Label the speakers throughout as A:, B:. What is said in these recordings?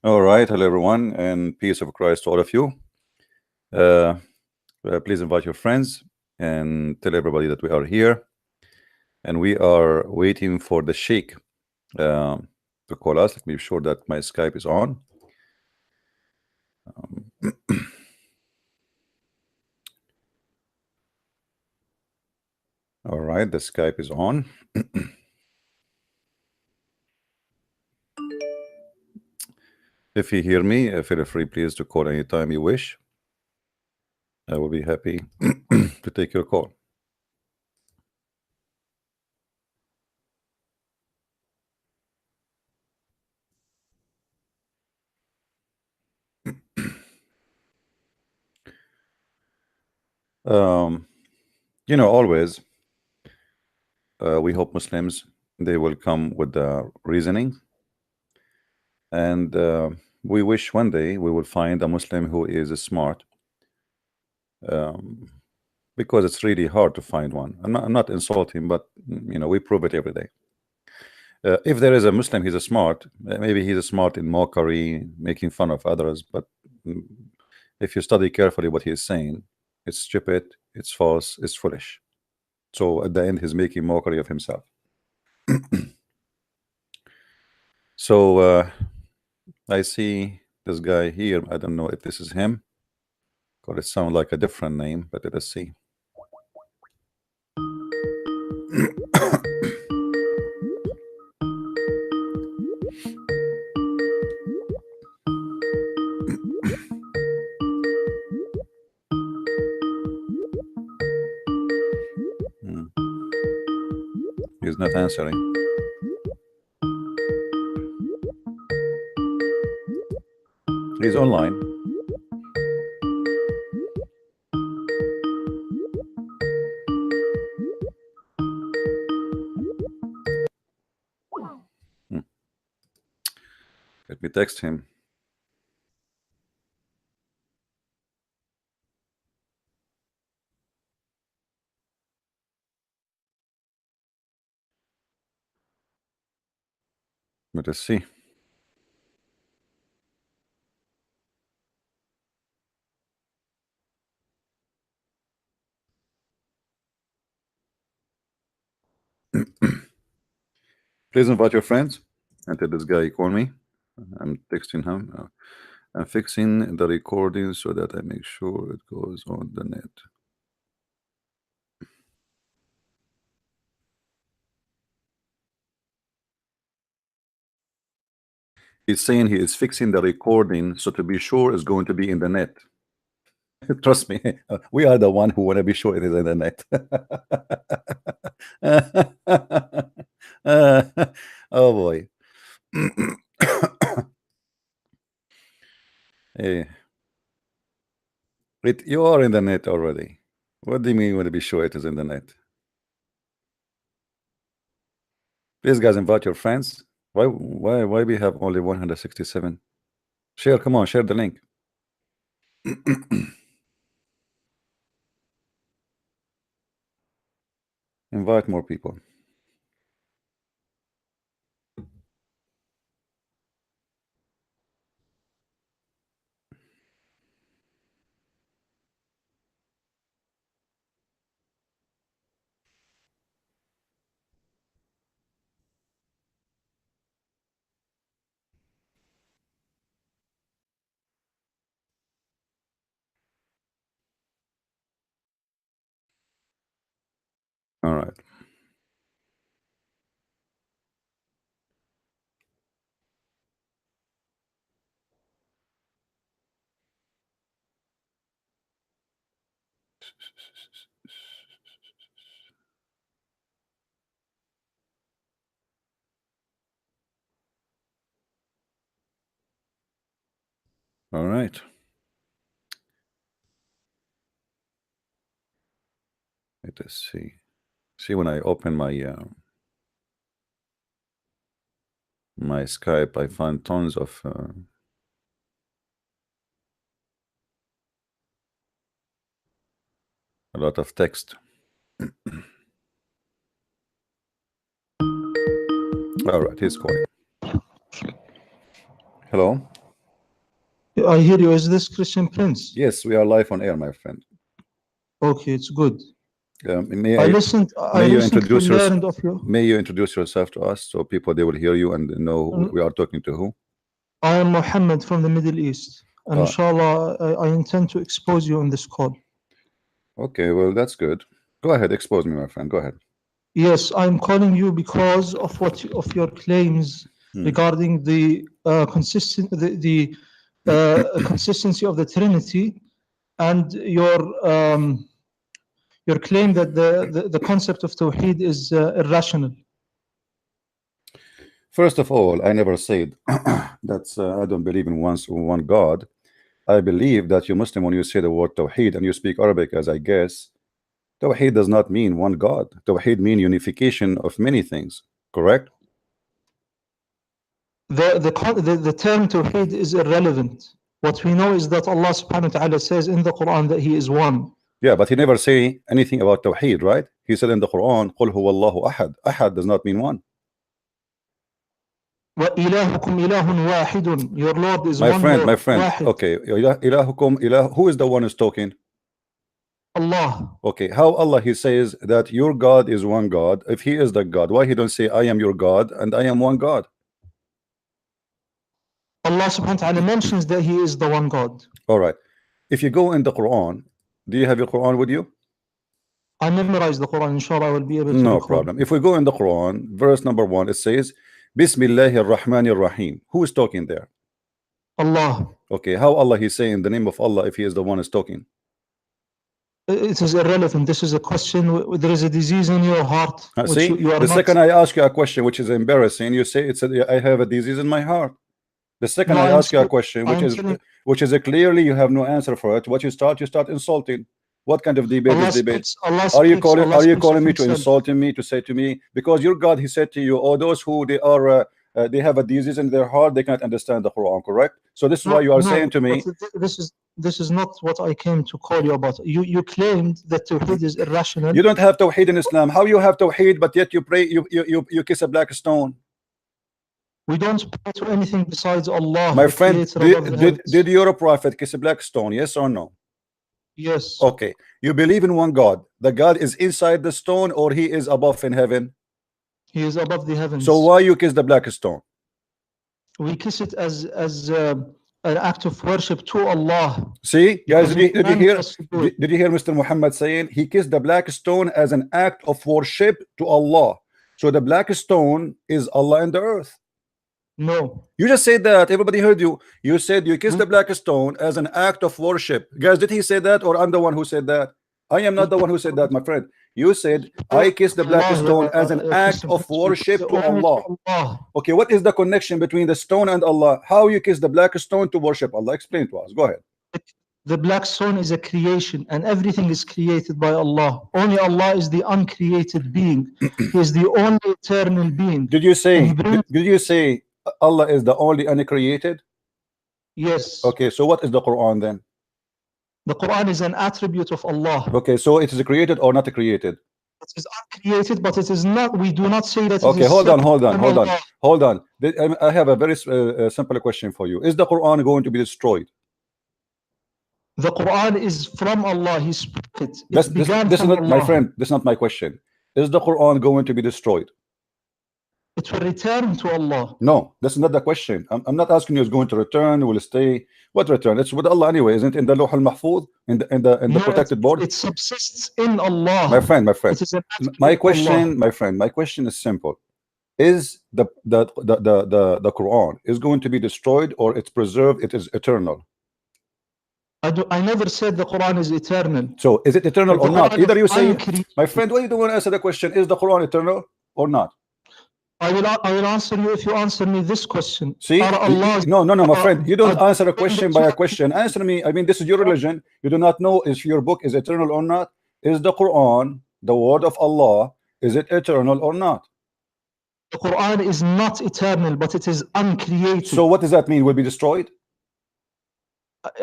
A: All right, hello everyone, and peace of Christ to all of you. Uh, Please invite your friends and tell everybody that we are here, and we are waiting for the Sheikh to call us. Let me be sure that my Skype is on. All right, the Skype is on. If you hear me, feel free, please, to call anytime you wish. I will be happy to take your call. Always we hope Muslims, they will come with the reasoning, and we wish one day we will find a Muslim who is smart, because it's really hard to find one. I'm not insulting, but we prove it every day. If there is a Muslim, he's a smart, maybe he's a smart in mockery, making fun of others, but if you study carefully what he is saying, it's stupid, it's false, it's foolish. So at the end, he's making mockery of himself. So I see this guy here. I don't know if this is him, because it sounds like a different name, but let us see. He's not answering. He's online. Let me text him. Let us see. Please invite your friends until this guy call me. I'm texting him. I'm fixing the recording so that I make sure it goes on the net. He's saying he is fixing the recording so to be sure it's going to be in the net. Trust me, we are the one who want to be sure it is in the net. Oh boy. Hey. You are in the net already. What do you mean you want to be sure it is in the net? Please, guys, invite your friends. Why we have only 167? Share, come on, share the link. Invite more people. All right. All right. Let us see. See, when I open my my Skype, I find tons of a lot of text. All right, he's calling. Hello.
B: I hear you. Is this Christian Prince?
A: Yes, we are live on air, my friend.
B: Okay, it's good.
A: May
B: I listened to learned of you.
A: May you introduce yourself to us so people they will hear you and know who we are talking to who?
B: I am Mohammed from the Middle East, and inshallah, I intend to expose you on this call.
A: Okay, well that's good. Go ahead, expose me, my friend. Go ahead.
B: Yes, I'm calling you because of your claims regarding the consistency of the Trinity, and your claim that the concept of Tawheed is irrational.
A: First of all, I never said that I don't believe in one God. I believe that you Muslim, when you say the word Tawheed and you speak Arabic, as I guess, Tawheed does not mean one God. Tawheed means unification of many things, correct?
B: The term Tawheed is irrelevant. What we know is that Allah subhanahu wa ta'ala says in the Quran that He is one.
A: Yeah, but He never say anything about Tawheed, right? He said in the Quran, قُلْ هُوَ اللَّهُ أَحَدٌ. Ahad does not mean one.
B: وَإِلَهُكُمْ إِلَهٌ وَاحِدٌ. Your Lord is one.
A: My friend.
B: واحد.
A: Okay, إِلَهُكُمْ إِلَهُ. Who is the one who's talking?
B: Allah.
A: Okay, how Allah He says that your God is one God? If He is the God, why He don't say I am your God and I am one God?
B: Allah subhanahu wa ta'ala mentions that He is the one God.
A: All right. If you go in the Quran, do you have your Quran with you?
B: I memorized the Quran. Inshallah, I will be able to
A: No
B: recall.
A: problem. If we go in the Quran, verse number 1, it says Bismillahir Rahmanir Rahim. Who is talking there?
B: Allah.
A: Okay, how Allah He's saying the name of Allah if He is the one is talking?
B: It is irrelevant. This is a question. There is a disease in your heart.
A: See, the second I ask you a question which is embarrassing, you say I have a disease in my heart. The second I ask you a question which is clearly you have no answer for it, what you start insulting. What kind of debate is debate? Are you calling me to insulting me, to say to me, because your God He said to you, oh, those who they have a disease in their heart, they can't understand the Quran, correct? So this is why you are saying to me,
B: this is not what I came to call you about. You claimed that Tawheed is irrational.
A: You don't have Tawheed in Islam. How you have Tawheed, but yet you pray, you kiss a black stone?
B: We don't pray to anything besides Allah.
A: My friend, did your prophet kiss a black stone? Yes or no?
B: Yes.
A: Okay. You believe in one God. The God is inside the stone, or He is above in heaven?
B: He is above the heavens.
A: So why you kiss the black stone?
B: We kiss it as an act of worship to Allah.
A: See, guys, did you hear Mr. Muhammad saying he kissed the black stone as an act of worship to Allah? So the black stone is Allah in the earth.
B: No.
A: You just said that. Everybody heard you. You said you kissed the black stone as an act of worship. Guys, did he say that, or I'm the one who said that? I am not the one who said that, my friend. You said I kissed the black stone as an act of worship to Allah. Okay, what is the connection between the stone and Allah? How you kiss the black stone to worship Allah? Explain to us. Go ahead.
B: The black stone is a creation, and everything is created by Allah. Only Allah is the uncreated being. He is the only eternal being.
A: Did you say Allah is the only uncreated?
B: Yes.
A: Okay, so what is the Quran then?
B: The Quran is an attribute of Allah.
A: Okay, so it is created or not created?
B: It is uncreated, but it is not. We do not say that.
A: Okay, hold on. I have a very simple question for you. Is the Quran going to be destroyed?
B: The Quran is from Allah. He spoke it.
A: This is not, my friend. This is not my question. Is the Quran going to be destroyed?
B: It will return to Allah.
A: No, that's not the question. I'm not asking you it's going to return, will stay. What return? It's with Allah anyway, isn't it? In the Lawh al-Mahfuz, in the protected board.
B: It subsists in Allah.
A: My friend. My question is simple. Is the Quran is going to be destroyed, or it's preserved, it is eternal?
B: I never said the Quran is eternal.
A: So is it eternal or not? Either you say, my friend, why you don't want to answer the question, is the Quran eternal or not?
B: I will answer you if you answer me this question.
A: See, no, my friend, you don't answer a question by a question. Answer me. I mean, this is your religion. You do not know if your book is eternal or not. Is the Quran the word of Allah? Is it eternal or not?
B: The Quran is not eternal, but it is uncreated.
A: So what does that mean? Will be destroyed?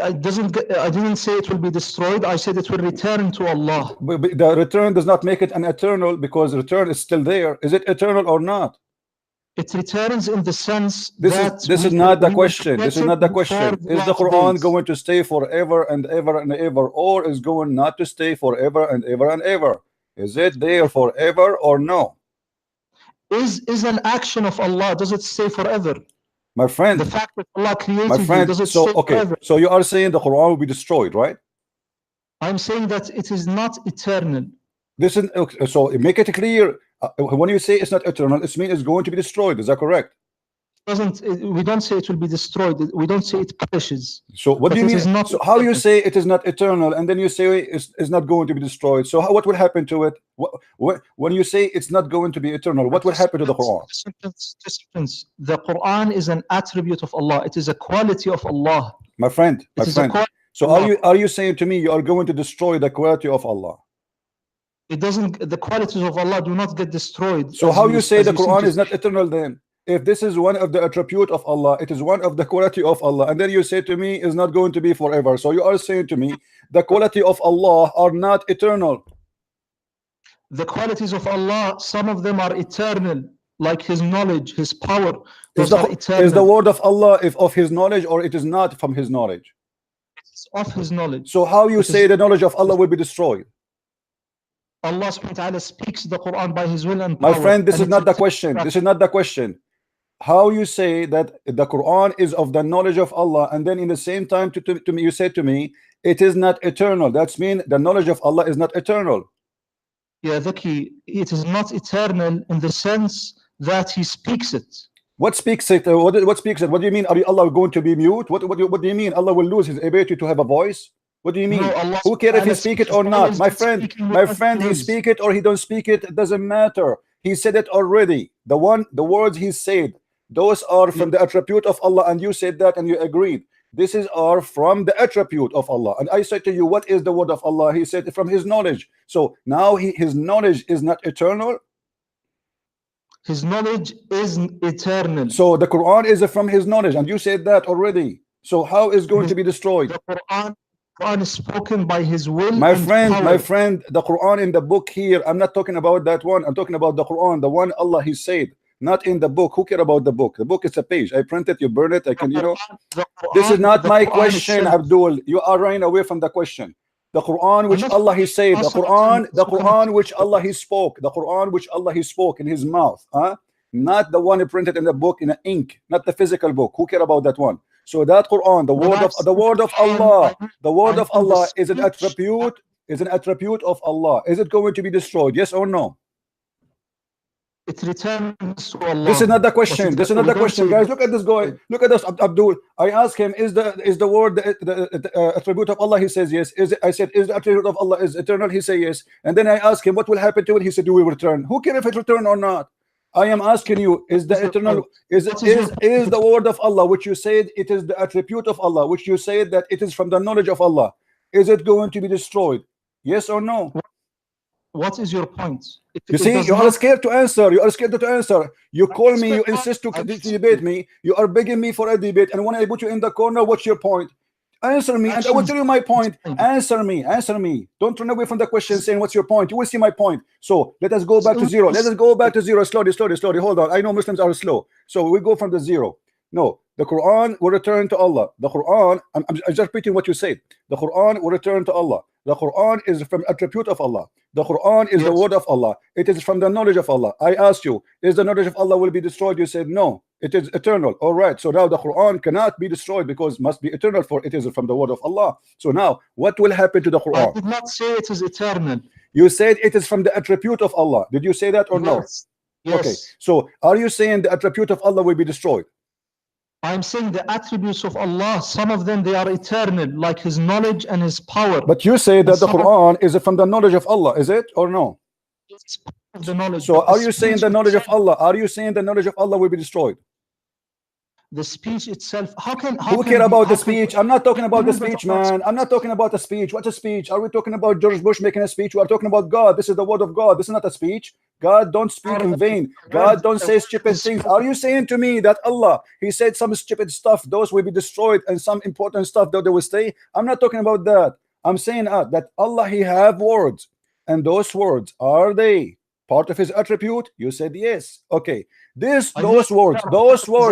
B: I didn't say it will be destroyed. I said it will return to Allah.
A: But the return does not make it an eternal, because return is still there. Is it eternal or not?
B: It returns in the sense
A: This
B: that
A: is not the question. This is not the question. Is the Quran going to stay forever and ever and ever, or is going not to stay forever and ever and ever? Is it there forever or no?
B: Is an action of Allah, does it stay forever?
A: My friend,
B: The fact that Allah created
A: my friend,
B: you, does it
A: so
B: stay
A: okay,
B: forever?
A: so you are saying the Quran will be destroyed, right?
B: I'm saying that it is not eternal.
A: This is okay, so make it clear. When you say it's not eternal, it means it's going to be destroyed. Is that correct?
B: We don't say it will be destroyed. We don't say it perishes.
A: So what do you mean? So how you say it is not eternal, and then you say it's not going to be destroyed? So what will happen to it? When you say it's not going to be eternal, what will happen to the Quran?
B: The Quran is an attribute of Allah. It is a quality of Allah.
A: My friend. So are you saying to me you are going to destroy the quality of Allah?
B: It doesn't. The qualities of Allah do not get destroyed.
A: So how you say the Quran is not eternal then? If this is one of the attribute of Allah, it is one of the quality of Allah, and then you say to me is not going to be forever. So you are saying to me the quality of Allah are not eternal.
B: The qualities of Allah, some of them are eternal, like His knowledge, His power. Those are eternal.
A: Is the word of Allah of His knowledge, or it is not from His knowledge?
B: It's of His knowledge.
A: So how you say the knowledge of Allah will be destroyed?
B: Allah subhanahu wa ta'ala speaks the Quran by His will and power.
A: My friend, this is not the question. This is not the question. How you say that the Quran is of the knowledge of Allah, and then in the same time to me you say to me it is not eternal. That's mean the knowledge of Allah is not eternal.
B: Yeah, Zaki, it is not eternal in the sense that He speaks it.
A: What speaks it? What speaks it? What do you mean? Are Allah going to be mute? What do you mean? Allah will lose His ability to have a voice? What do you mean?
B: No,
A: who cares if He speak it or not? My friend, He speak it or He don't speak it, it doesn't matter. He said it already. The words He said, those are from the attribute of Allah, and you said that and you agreed. This is are from the attribute of Allah. And I said to you, what is the word of Allah? He said from His knowledge. So now His knowledge is not eternal.
B: His knowledge is eternal.
A: So the Quran is from His knowledge, and you said that already. So how is going to be destroyed?
B: The Quran is spoken by His will.
A: My friend, the Quran in the book here, I'm not talking about that one. I'm talking about the Quran, the one Allah He said. Not in the book. Who care about the book? The book is a page. I print it, you burn it. I can, this is not my question, Abdul. You are running away from the question. The Quran which Allah He said, the Quran which Allah He spoke, the Quran which Allah He spoke in His mouth, not the one printed in the book in ink, not the physical book. Who care about that one? So that Quran, the word of Allah is an attribute of Allah. Is it going to be destroyed? Yes or no?
B: It returns to Allah.
A: This is not the question. This is not the question, guys. Look at this guy. Look at this, Abdul. I asked him, is the word the attribute of Allah? He says yes. I said, is the attribute of Allah is eternal? He said yes. And then I asked him, what will happen to it? He said, you will return. Who cares if it return or not? I am asking you, is the eternal is the word of Allah, which you said it is the attribute of Allah, which you said that it is from the knowledge of Allah, is it going to be destroyed? Yes or no?
B: What is your point?
A: You see, you are scared to answer. You are scared to answer. You call me, you insist to debate me. You are begging me for a debate, and when I put you in the corner, what's your point? Answer me, and I will tell you my point. Answer me. Don't run away from the question saying what's your point. You will see my point. So let us go back to zero. Let us go back to zero. Slowly. Hold on. I know Muslims are slow, so we go from the zero. No, the Quran will return to Allah. The Quran, I'm just repeating what you said. The Quran will return to Allah. The Quran is from attribute of Allah. The Quran is the word of Allah. It is from the knowledge of Allah. I asked you, is the knowledge of Allah will be destroyed? You said no, it is eternal. All right, so now the Quran cannot be destroyed because must be eternal, for it is from the word of Allah. So now what will happen to the Quran?
B: I did not say it is eternal.
A: You said it is from the attribute of Allah. Did you say that or no?
B: Yes.
A: Okay, so are you saying the attribute of Allah will be destroyed?
B: I'm saying the attributes of Allah, some of them they are eternal, like His knowledge and His power.
A: But you say that the Quran is from the knowledge of Allah, is it or no?
B: It's part of the knowledge.
A: So are you saying the knowledge of Allah? Are you saying the knowledge of Allah will be destroyed?
B: The speech itself.
A: Who care about the speech? I'm not talking about the speech, man. I'm not talking about the speech. What's a speech? Are we talking about George Bush making a speech? We are talking about God. This is the word of God. This is not a speech. God don't speak in vain. God don't say stupid things. Are you saying to me that Allah, He said some stupid stuff, those will be destroyed, and some important stuff that they will stay? I'm not talking about that. I'm saying that Allah, He have words, and those words, are they part of his attribute? You said yes. Okay. Those words.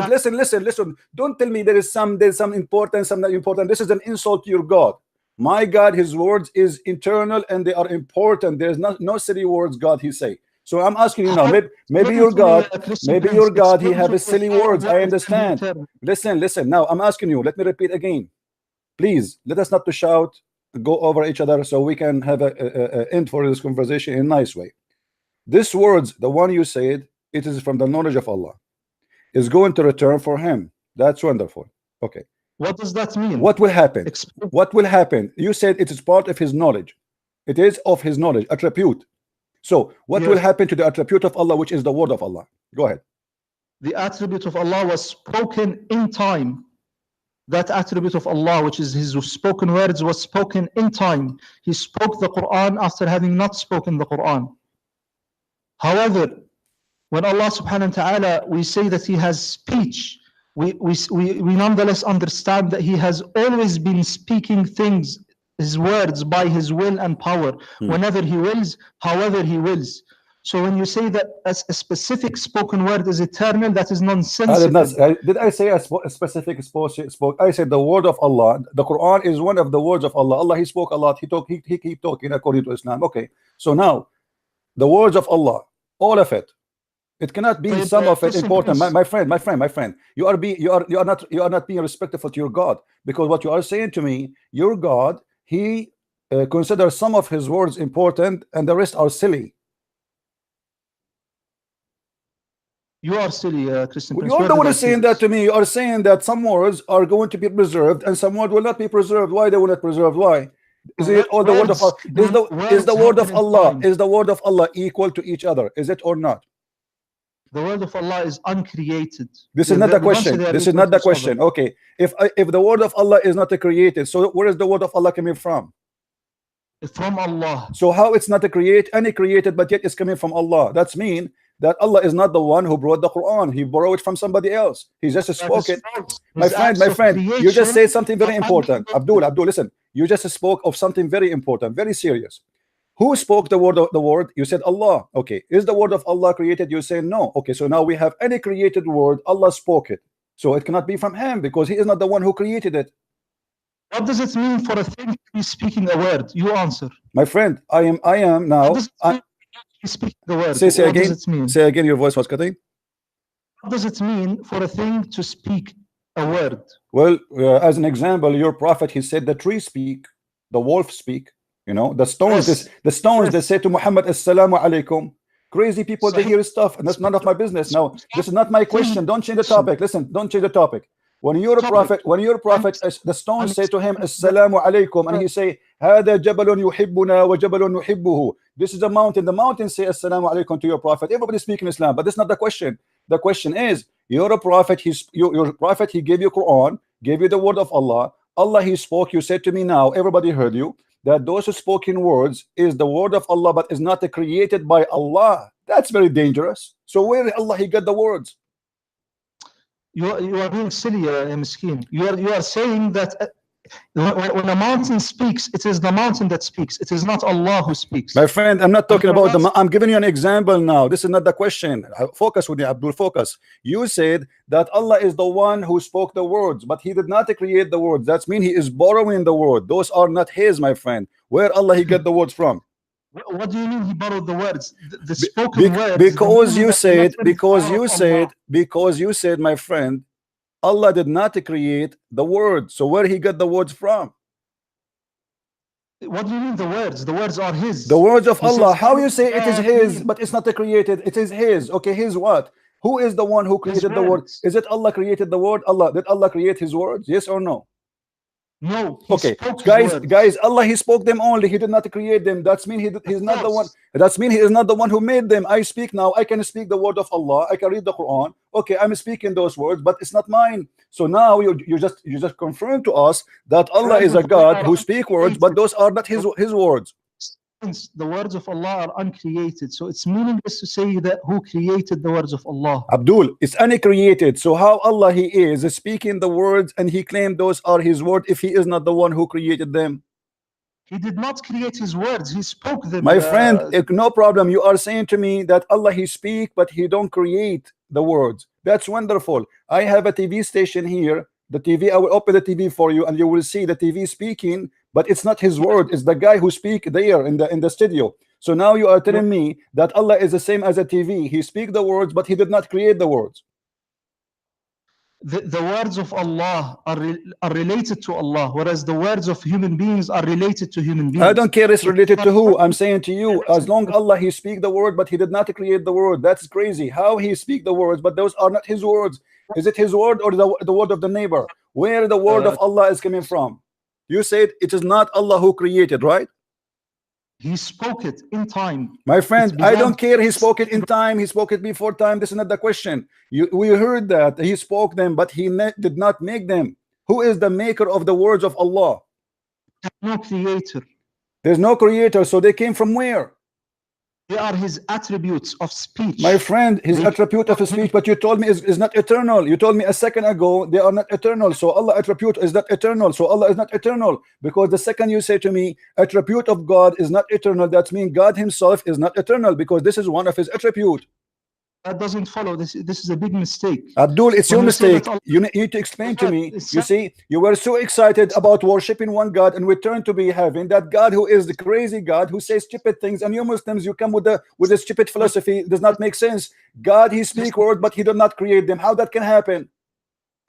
A: Listen. Don't tell me there's some important, some not important. This is an insult to your God. My God, his words is internal and they are important. There's no silly words God he say. So I'm asking you now, maybe your God, he have a silly words. I understand. Listen. Now I'm asking you, let me repeat again. Please, let us not to shout, go over each other, so we can have a end for this conversation in a nice way. This words, the one you said, it is from the knowledge of Allah. Is going to return for him. That's wonderful. Okay.
B: What does that mean?
A: What will happen? What will happen? You said it is part of his knowledge. It is of his knowledge, attribute. So what will happen to the attribute of Allah, which is the word of Allah? Go ahead.
B: The attribute of Allah was spoken in time. That attribute of Allah, which is his spoken words, was spoken in time. He spoke the Quran after having not spoken the Quran. However, when Allah subhanahu wa ta'ala, we say that he has speech, we nonetheless understand that he has always been speaking things, his words, by his will and power, whenever he wills, however he wills. So when you say that a specific spoken word is eternal, that is nonsensical.
A: Did I say a specific spoke? I said the word of Allah. The Quran is one of the words of Allah. Allah, he spoke a lot. He keep talking according to Islam. Okay. So now, the words of Allah, all of it. It cannot be some of it important. My friend. You are not being respectful to your God, because what you are saying to me, your God, he considers some of his words important and the rest are silly.
B: You are silly, Christian.
A: You are the one saying that to me. You are saying that some words are going to be preserved and some words will not be preserved. Why they will not preserved? Why? Is it all the word of Allah? Is the word of Allah? Is the word of Allah equal to each other? Is it or not?
B: The word of Allah is uncreated.
A: This is not the question. This is not the question. Okay. If the word of Allah is not created, so where is the word of Allah coming from?
B: From Allah.
A: So how it's not created, but yet it's coming from Allah? That's mean that Allah is not the one who brought the Quran. He borrowed it from somebody else. He just spoke it. My friend, you just said something very important. Abdul, listen. You just spoke of something very important, very serious. Who spoke the word? You said Allah. Okay. Is the word of Allah created? You say no. Okay. So now we have any created word. Allah spoke it. So it cannot be from him because he is not the one who created it.
B: What does it mean for a thing to be speaking a word? You answer.
A: My friend, I am now.
B: Speak the word.
A: Say again. Does it mean? Say again. Your voice was cutting.
B: What does it mean for a thing to speak a word?
A: Well, as an example, your prophet, he said the tree speak, the wolf speak. You know, the stones.
B: Yes.
A: The stones. They say to Muhammad, "Assalamu alaikum." Crazy people, they hear stuff, and that's none of my business. Now, this is not my question. Don't change the topic. Listen, don't change the topic. When you're a prophet, the stones say to him, "Assalamu alaikum," and he say, "Hada jabalun yuhibbuna wa jabalun nuhibbuhu." This is a mountain. The mountain say "Assalamu alaikum" to your prophet. Everybody speaking Islam, but that's not the question. The question is, you're a prophet. Your prophet. He gave you Quran, gave you the word of Allah. Allah, he spoke. You said to me now, everybody heard you, that those spoken words is the word of Allah, but is not created by Allah. That's very dangerous. So where Allah he got the words?
B: You are being silly, Miskin. You are saying that when a mountain speaks, it is the mountain that speaks. It is not Allah who speaks.
A: My friend, I'm not talking about the. I'm giving you an example now. This is not the question. Focus with me, Abdul. Focus. You said that Allah is the one who spoke the words, but He did not create the words. That means He is borrowing the word. Those are not His, my friend. Where Allah He get the words from?
B: What do you mean He borrowed the words? The spoken words.
A: Because you said, my friend, Allah did not create the words. So where He got the words from?
B: What do you mean the words? The words are His.
A: The words of Allah. How you say it is His, but it's not created? It is His. Okay, His what? Who is the one who created the word? Is it Allah created the word? Allah. Did Allah create His words? Yes or no?
B: No.
A: Okay, guys, Allah He spoke them only. He did not create them. That's mean He's not the one. That's mean He is not the one who made them. I speak now. I can speak the word of Allah. I can read the Quran. Okay, I'm speaking those words, but it's not mine. So now you just confirm to us that Allah is a God who speak words, but those are not His words.
B: The words of Allah are uncreated, so it's meaningless to say that who created the words of Allah.
A: Abdul, it's uncreated. So how Allah He is speaking the words and He claimed those are His word if He is not the one who created them?
B: He did not create his words. He spoke them.
A: My friend, no problem. You are saying to me that Allah, he speak, but he don't create the words. That's wonderful. I have a TV station here. The TV, I will open the TV for you, and you will see the TV speaking, but it's not his word. It's the guy who speak there in the studio. So now you are telling me that Allah is the same as a TV. He speak the words, but he did not create the words.
B: The words of Allah are related to Allah, whereas the words of human beings are related to human beings.
A: I don't care it's related to who. I'm saying to you, as long Allah, he speak the word, but he did not create the word. That's crazy. How he speak the words, but those are not his words. Is it his word or the word of the neighbor? Where the word of Allah is coming from? You said it is not Allah who created, right?
B: He spoke it in time.
A: My friend, I don't care. He spoke it in time. He spoke it before time. This is not the question. We heard that he spoke them, but he did not make them. Who is the maker of the words of Allah?
B: No creator.
A: There's no creator. So they came from where?
B: They are his attributes of speech.
A: My friend, his attribute of speech, but you told me is not eternal. You told me a second ago they are not eternal. So Allah attribute is not eternal. So Allah is not eternal. Because the second you say to me, attribute of God is not eternal, that means God himself is not eternal, because this is one of his attribute.
B: That doesn't follow. This is a big mistake.
A: Abdul, it's your mistake. You need to explain to me. You see, you were so excited about worshiping one God, and we turn to be having that God who is the crazy God who says stupid things, and you Muslims, you come with the stupid philosophy. It does not make sense. God, he speak words, but he did not create them. How that can happen?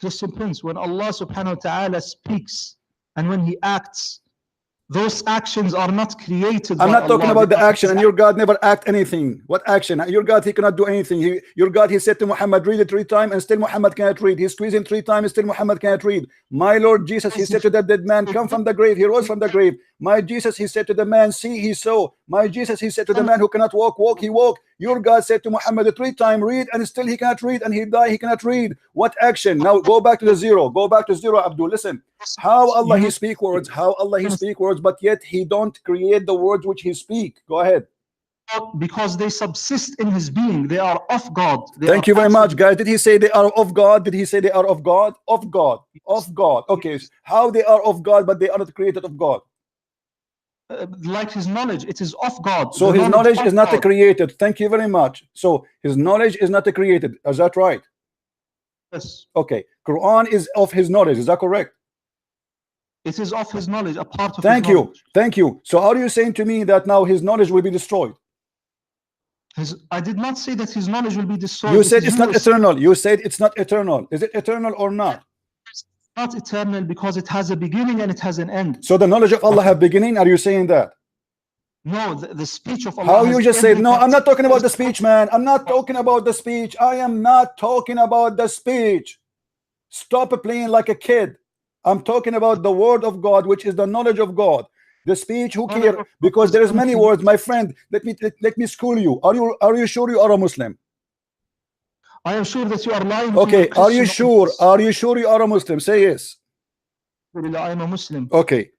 B: Christian Prince, when Allah subhanahu wa ta'ala speaks and when he acts, those actions are not created.
A: I'm not talking about the action, and your God never act anything. What action? Your God, he cannot do anything. Your God, he said to Muhammad, read it 3 times, and still Muhammad cannot read. He squeezed him 3 times, and still Muhammad cannot read. My Lord Jesus, he said to that dead man, come from the grave. He rose from the grave. My Jesus, he said to the man, see, he saw. My Jesus, he said to the man who cannot walk, walk, he walked. Your God said to Muhammad 3 times, read, and still he cannot read, and he died, he cannot read. What action? Now go back to the zero. Go back to zero, Abdul. Listen. How Allah he speak words, how Allah he speak words, but yet he don't create the words which he speak. Go ahead.
B: Because they subsist in his being. They are of God.
A: Thank you very much, guys. Did he say they are of God? Did he say they are of God? Of God. Of God. Okay. How they are of God, but they are not created of God?
B: Like his knowledge, it is of God.
A: So his knowledge is not created. Thank you very much. So his knowledge is not created. Is that right?
B: Yes.
A: Okay. Quran is of his knowledge. Is that correct?
B: It is of his knowledge, a part of
A: Thank
B: his knowledge.
A: you. Thank you. So are you saying to me that now his knowledge will be destroyed?
B: I did not say that his knowledge will be destroyed.
A: You said it's not eternal. You said it's not eternal. Is it eternal or not?
B: It's not eternal because it has a beginning and it has an end.
A: So the knowledge of Allah have beginning? Are you saying that?
B: No, the speech of Allah.
A: How you just said, no, I'm not talking about the speech, man. I'm not talking about the speech. I am not talking about the speech. Stop playing like a kid. I'm talking about the word of God, which is the knowledge of God. The speech, who care? Because there is many words, my friend. Let me school you. Are you sure you are a Muslim?
B: I am sure that you are lying.
A: Okay, are you sure? Are you sure you are a Muslim? Say yes.
B: I am a Muslim.
A: Okay.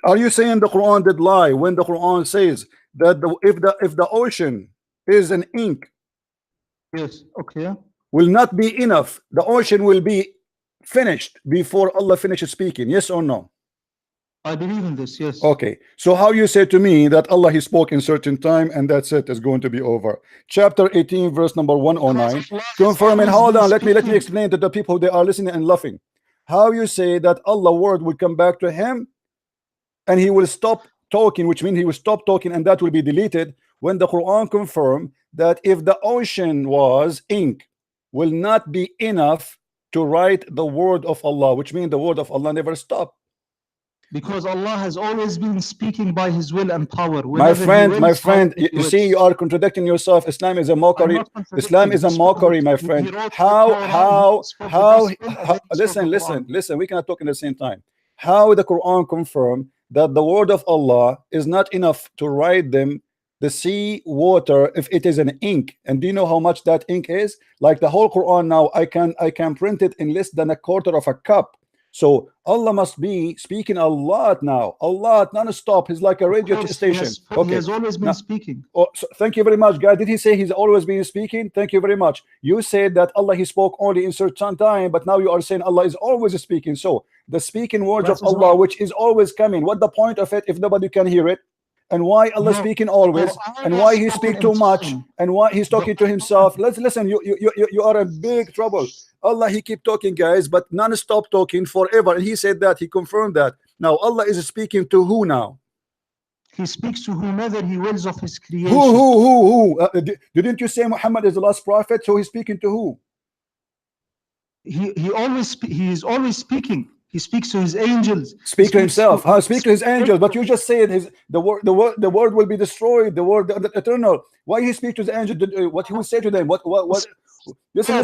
A: Are you saying the Quran did lie when the Quran says that if the ocean is an ink,
B: yes, okay,
A: will not be enough, the ocean will be finished before Allah finishes speaking? Yes or no?
B: I believe in this. Yes.
A: Okay. So how you say to me that Allah he spoke in certain time and that's it, is going to be over? Chapter 18 verse number 109 confirming. Hold on, let me explain to the people, they are listening and laughing. How you say that Allah word will come back to him and he will stop talking, which means he will stop talking and that will be deleted, when the Quran confirmed that if the ocean was ink, will not be enough to write the word of Allah, which means the word of Allah never stopped.
B: Because Allah has always been speaking by his will and power.
A: My friend, you see, you are contradicting yourself. Islam is a mockery. Islam is a mockery, my friend. How listen, we cannot talk at the same time. How the Quran confirmed that the word of Allah is not enough to write them the sea water if it is an ink? And do you know how much that ink is? Like the whole Quran now, I can print it in less than a quarter of a cup. So Allah must be speaking a lot now, a lot, non-stop. He's like a radio station.
B: He has always been speaking.
A: Oh, so thank you very much, guys. Did he say he's always been speaking? Thank you very much. You said that Allah, he spoke only in certain time, but now you are saying Allah is always speaking. So the speaking words of Allah, which is always coming, what the point of it if nobody can hear it? And why Allah speaking always, and why he speak too much, and why he's talking to himself? Let's listen. You are in big trouble. Allah, he keep talking, guys, but non-stop talking forever. And he said that, he confirmed that. Now Allah is speaking to who now?
B: He speaks to whomever he wills of his creation.
A: Who? Didn't you say Muhammad is the last prophet? So he's speaking to who?
B: He is always speaking. He speaks to his angels.
A: Speak to himself. Speak to his angels. But you just said the word will be destroyed. The eternal. Why he speak to the angel? What he will say to them? What? Listen.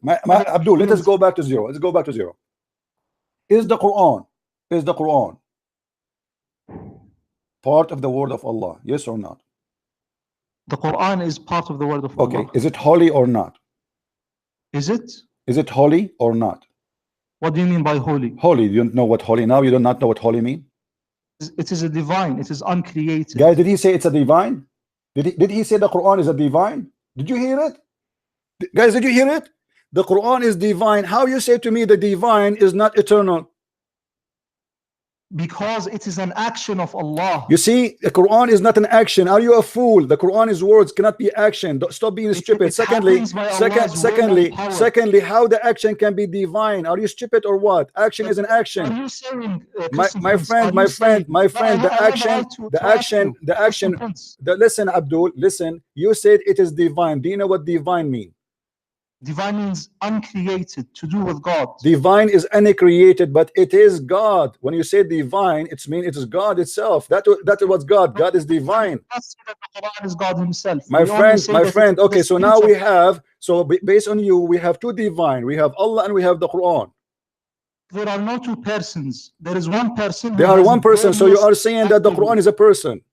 A: Abdul, let us go back to zero. Let's go back to zero. Is the Quran part of the word of Allah? Yes or not?
B: The Quran is part of the word of Allah.
A: Okay. Is it holy or not?
B: Is it?
A: Is it holy or not?
B: What do you mean by holy?
A: Holy. You don't know what holy now? You do not know what holy mean?
B: It is a divine. It is uncreated.
A: Guys, did he say it's a divine? Did he say the Quran is a divine? Did you hear it? Guys, did you hear it? The Quran is divine. How you say to me the divine is not eternal?
B: Because it is an action of Allah.
A: You see, the Quran is not an action. Are you a fool? The Quran is words, cannot be action. Stop being stupid. Secondly, how the action can be divine? Are you stupid or what? Action is an action.
B: Are you saying,
A: my friend, the action. Listen, Abdul, listen. You said it is divine. Do you know what divine means?
B: Divine means uncreated, to do with God.
A: Divine is uncreated, but it is God. When you say divine, it means it is God itself. That is what God. God is divine.
B: The Quran is God Himself.
A: My friend. Okay, so now we have. So based on you, we have two divine. We have Allah and we have the Quran.
B: There are no two persons. There is one person.
A: There are one person. So you are saying that the Quran is a person.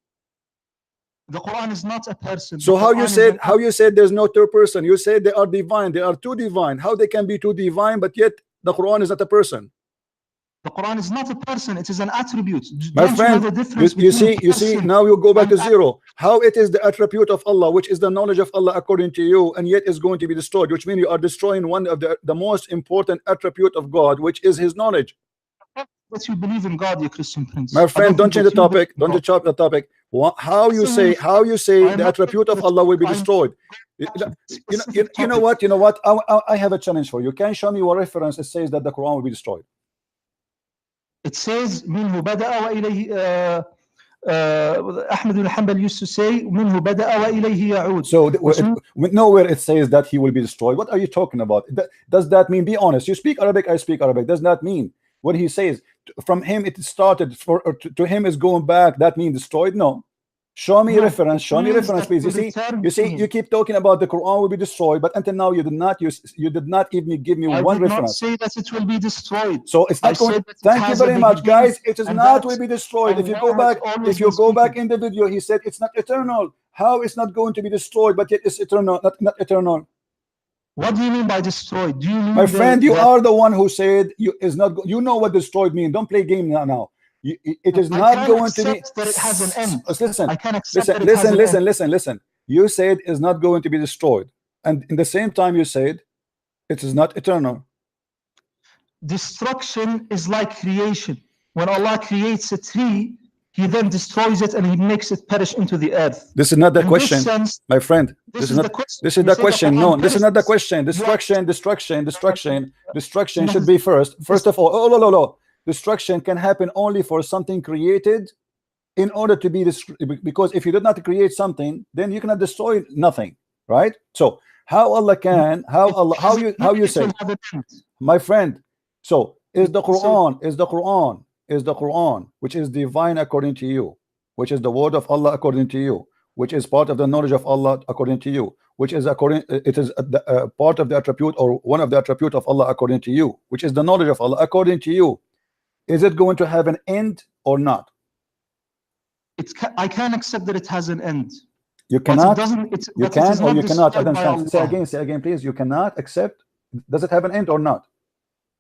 B: The Quran is not a person.
A: So how you said there's no third person? You said they are divine. They are two divine. How they can be two divine, but yet the Quran is not a person?
B: The Quran is not a person. It is an attribute.
A: My friend, you see, now you go back to zero. How it is the attribute of Allah, which is the knowledge of Allah according to you, and yet is going to be destroyed, which means you are destroying one of the most important attribute of God, which is His knowledge.
B: But you believe in God, you Christian prince.
A: My friend, don't change the topic. Don't change the topic. How you say the attribute of Allah will be destroyed? You know what? I have a challenge for you. Can you show me what reference it says that the Quran will be destroyed?
B: It says منه بدأ وإليه Ahmad al-Hanbal used to say منه بدأ وإليه يعود.
A: So nowhere it says that he will be destroyed. What are you talking about? Does that mean, be honest, you speak Arabic, I speak Arabic, does that mean what he says from him it started to him is going back, that means destroyed? No. Show me reference, please. You see, you keep talking about the Quran will be destroyed, but until now you did not even give me one reference.
B: I did not say that it will be destroyed.
A: So it's not going. Thank you very much, guys. It is not will be destroyed. If you go back in the video, he said it's not eternal. How it's not going to be destroyed, but yet it's eternal, not eternal?
B: What do you mean by destroyed? Do you mean,
A: my friend, you are the one who said is not. You know what destroyed means. Don't play game now. It is not going to be.
B: That it has an end.
A: Listen,
B: I can accept that it has an end.
A: listen. You said it's not going to be destroyed, and in the same time you said it is not eternal.
B: Destruction is like creation. When Allah creates a tree, He then destroys it and He makes it perish into the earth.
A: This is not the question, my friend. This is the question. No, this is not the question. Destruction should be first. First of all, no. Destruction can happen only for something created in order to be destroyed, because if you did not create something, then you cannot destroy nothing, right? So how Allah can, how you say, my friend, so is the Quran, which is divine according to you, which is the word of Allah according to you, which is part of the knowledge of Allah according to you, which is part of the attribute or one of the attribute of Allah according to you, which is the knowledge of Allah according to you. Is it going to have an end or not?
B: I can accept that it has an end.
A: You cannot.
B: You can
A: or you cannot. I don't understand. Say again, please. You cannot accept. Does it have an end or not?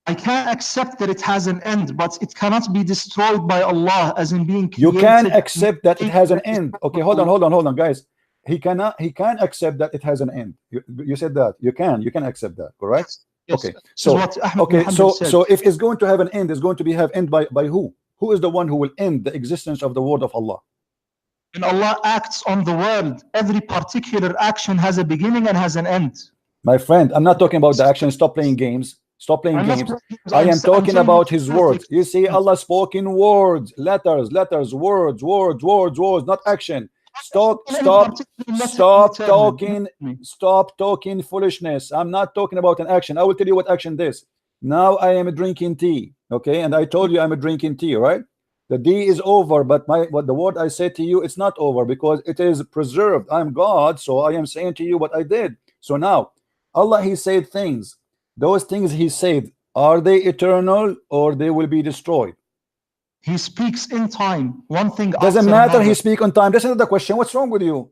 B: I can't accept that it has an end, but it cannot be destroyed by Allah, as in being created.
A: You can accept that it has an end. Okay, hold on, guys. He can accept that it has an end. You said that. You can accept that, correct?
B: Yes.
A: Okay. So
B: said.
A: So if it's going to have an end, it's going to be have end by who? Who is the one who will end the existence of the word of Allah?
B: When Allah acts on the world, every particular action has a beginning and has an end.
A: My friend, I'm not talking about the action. Stop playing games. Stop playing games. I am talking about his words. You see, Allah spoke in words, letters, words, not action. Stop talking foolishness. I'm not talking about an action. I will tell you what action this. Now I am drinking tea, okay, and I told you I'm drinking tea, right? The D is over, but the word I said to you, it's not over because it is preserved. I'm God, so I am saying to you what I did. So now Allah, he said things. Those things he said, are they eternal or they will be destroyed?
B: He speaks in time. One thing
A: doesn't matter. He speaks on time. That's another question. What's wrong with you?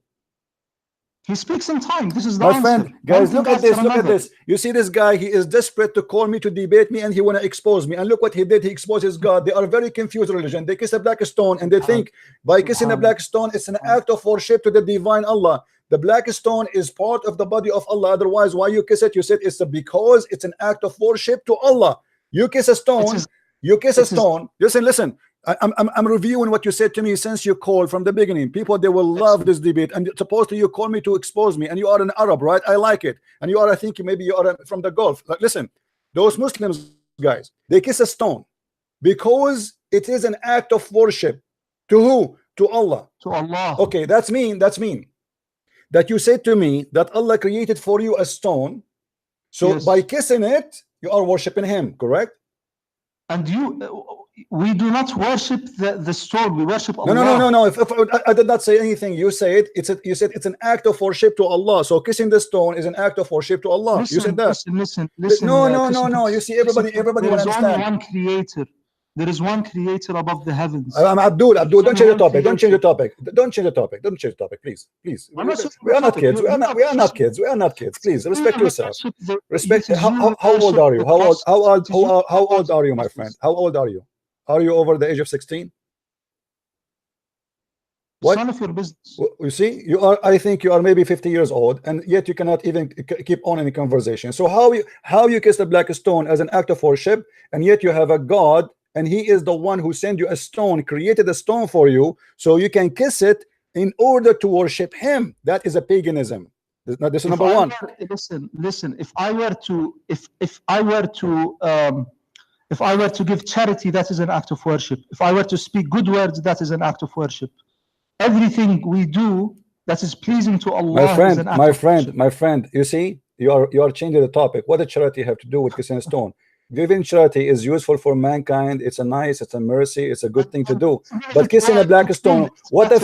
B: He speaks in time. This is the
A: my
B: answer.
A: Friend, guys, look at this. Look at this. You see this guy, he is desperate to call me, to debate me, and he want to expose me. And look what he did. He exposes God. They are very confused religion. They kiss a black stone and they think by kissing a black stone it's an act of worship to the divine Allah. The black stone is part of the body of Allah. Otherwise, why you kiss it? You said it's because it's an act of worship to Allah. You kiss a stone. Listen. I'm reviewing what you said to me since you called from the beginning. People, they will love this debate, and supposedly you call me to expose me, and you are an Arab, right? I like it. And you are, I think maybe you are from the Gulf. Like, listen, those Muslims, guys, they kiss a stone because it is an act of worship to who? To Allah.
B: To Allah.
A: Okay, that's mean that you said to me that Allah created for you a stone, so by kissing it you are worshiping him, correct?
B: And we do not worship the stone. We worship Allah.
A: No. If I did not say anything. You said you said it's an act of worship to Allah. So kissing the stone is an act of worship to Allah. You said that.
B: Listen.
A: No. You see, everybody will understand.
B: There is only one creator. There is one creator above the heavens.
A: I'm Abdul, don't change the topic. Don't change the topic. Please. We are not kids. We are not kids. Please respect yourself. Respect. How old are you? How old are you, my friend? How old are you? Are you over the age of 16? What?
B: None of your business.
A: You see, you are. I think you are maybe 50 years old, and yet you cannot even keep on in a conversation. So how you kiss the black stone as an act of worship, and yet you have a God, and he is the one who sent you a stone, created a stone for you, so you can kiss it in order to worship him. That is a paganism. This is number one.
B: Listen. If I were to give charity, that is an act of worship. If I were to speak good words, that is an act of worship. Everything we do that is pleasing to Allah is an act of worship.
A: My friend, you see, you are changing the topic. What does charity have to do with kissing a stone? Giving charity is useful for mankind. It's a mercy. It's a good thing to do. But kissing a black stone, what a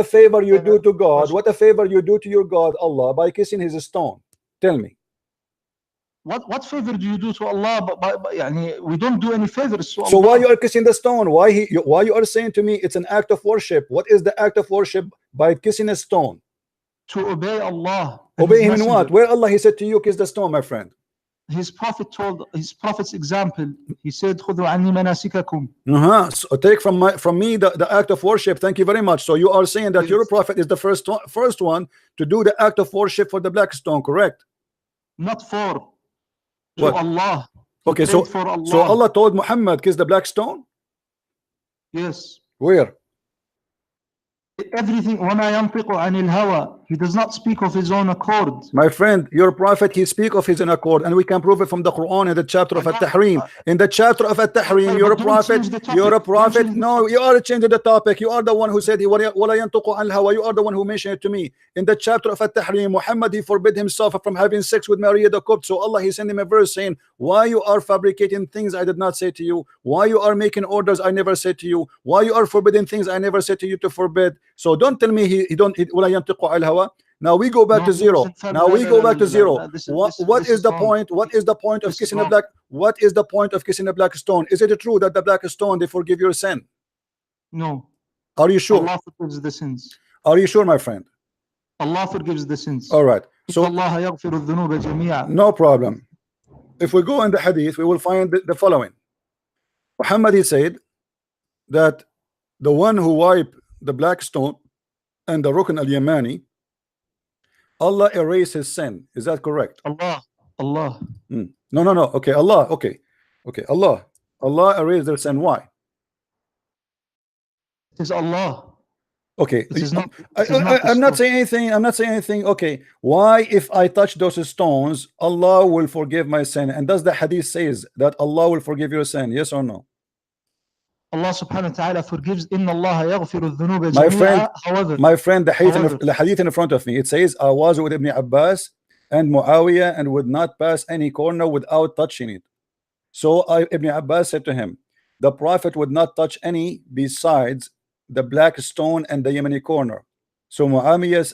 A: favor you do to God. What a favor you do to your God, Allah, by kissing his stone. Tell me.
B: What favor do you do to Allah? We don't do any favors to Allah.
A: So why you are kissing the stone? Why you are saying to me it's an act of worship? What is the act of worship by kissing a stone?
B: To obey Allah.
A: Obey him in what? Where Allah he said to you kiss the stone, my friend?
B: His prophet's example. He said, "Khudhu anni manasikakum."
A: So take from me the act of worship. Thank you very much. So you are saying that your prophet is the first one to do the act of worship for the black stone, correct?
B: Not for. To Allah.
A: Okay, so Allah told Muhammad kiss the black stone?
B: Yes.
A: Where?
B: Everything. وَمَا يَنْطِقُ عَنِ الْهَوَى. He does not speak of his own accord.
A: My friend, your prophet, he speak of his own accord, and we can prove it from the Quran in the chapter of At-Tahrim. In the chapter of At-Tahrim, you're a prophet. No, you are changing the topic. You are the one who said وَلَا يَنْطِقُ عَنِ الْهَوَى. You are the one who mentioned it to me. In the chapter of At-Tahrim, Muhammad, he forbid himself from having sex with Maria the Copt. So Allah, he sent him a verse saying, why you are fabricating things I did not say to you? Why you are making orders I never said to you? Why you are forbidding things I never said to you to forbid? So don't tell me he don't. Now we go back to zero. What is the point? What is the point of kissing a black? What is the point of kissing a black stone? Is it true that the black stone they forgive your sin?
B: No.
A: Are you sure?
B: Allah forgives the sins.
A: Are you sure, my friend?
B: Allah forgives the sins.
A: All right.
B: So Allah yaghfiru dhunuba jami'a.
A: No problem. if we go in the hadith, we will find the following. Muhammad, he said that the one who wiped the black stone and the Rukn al-Yamani, Allah erased his sin. Is that correct?
B: Allah.
A: No. Okay, Allah. Okay. Allah erased their sin. Why?
B: It is Allah.
A: Okay.
B: It is not,
A: I'm not saying anything. I'm not saying anything. Okay. Why, if I touch those stones, Allah will forgive my sin? And does the hadith says that Allah will forgive your sin? Yes or no?
B: Allah subhanahu wa ta'ala forgives. Inna Allah yaghfiru dhunuba
A: My
B: jami'a.
A: friend,
B: However,
A: the hadith in front of me, it says, I was with Ibn Abbas and Muawiyah and would not pass any corner without touching it. So Ibn Abbas said to him, the Prophet would not touch any besides the black stone and the Yemeni corner. So Muawiyah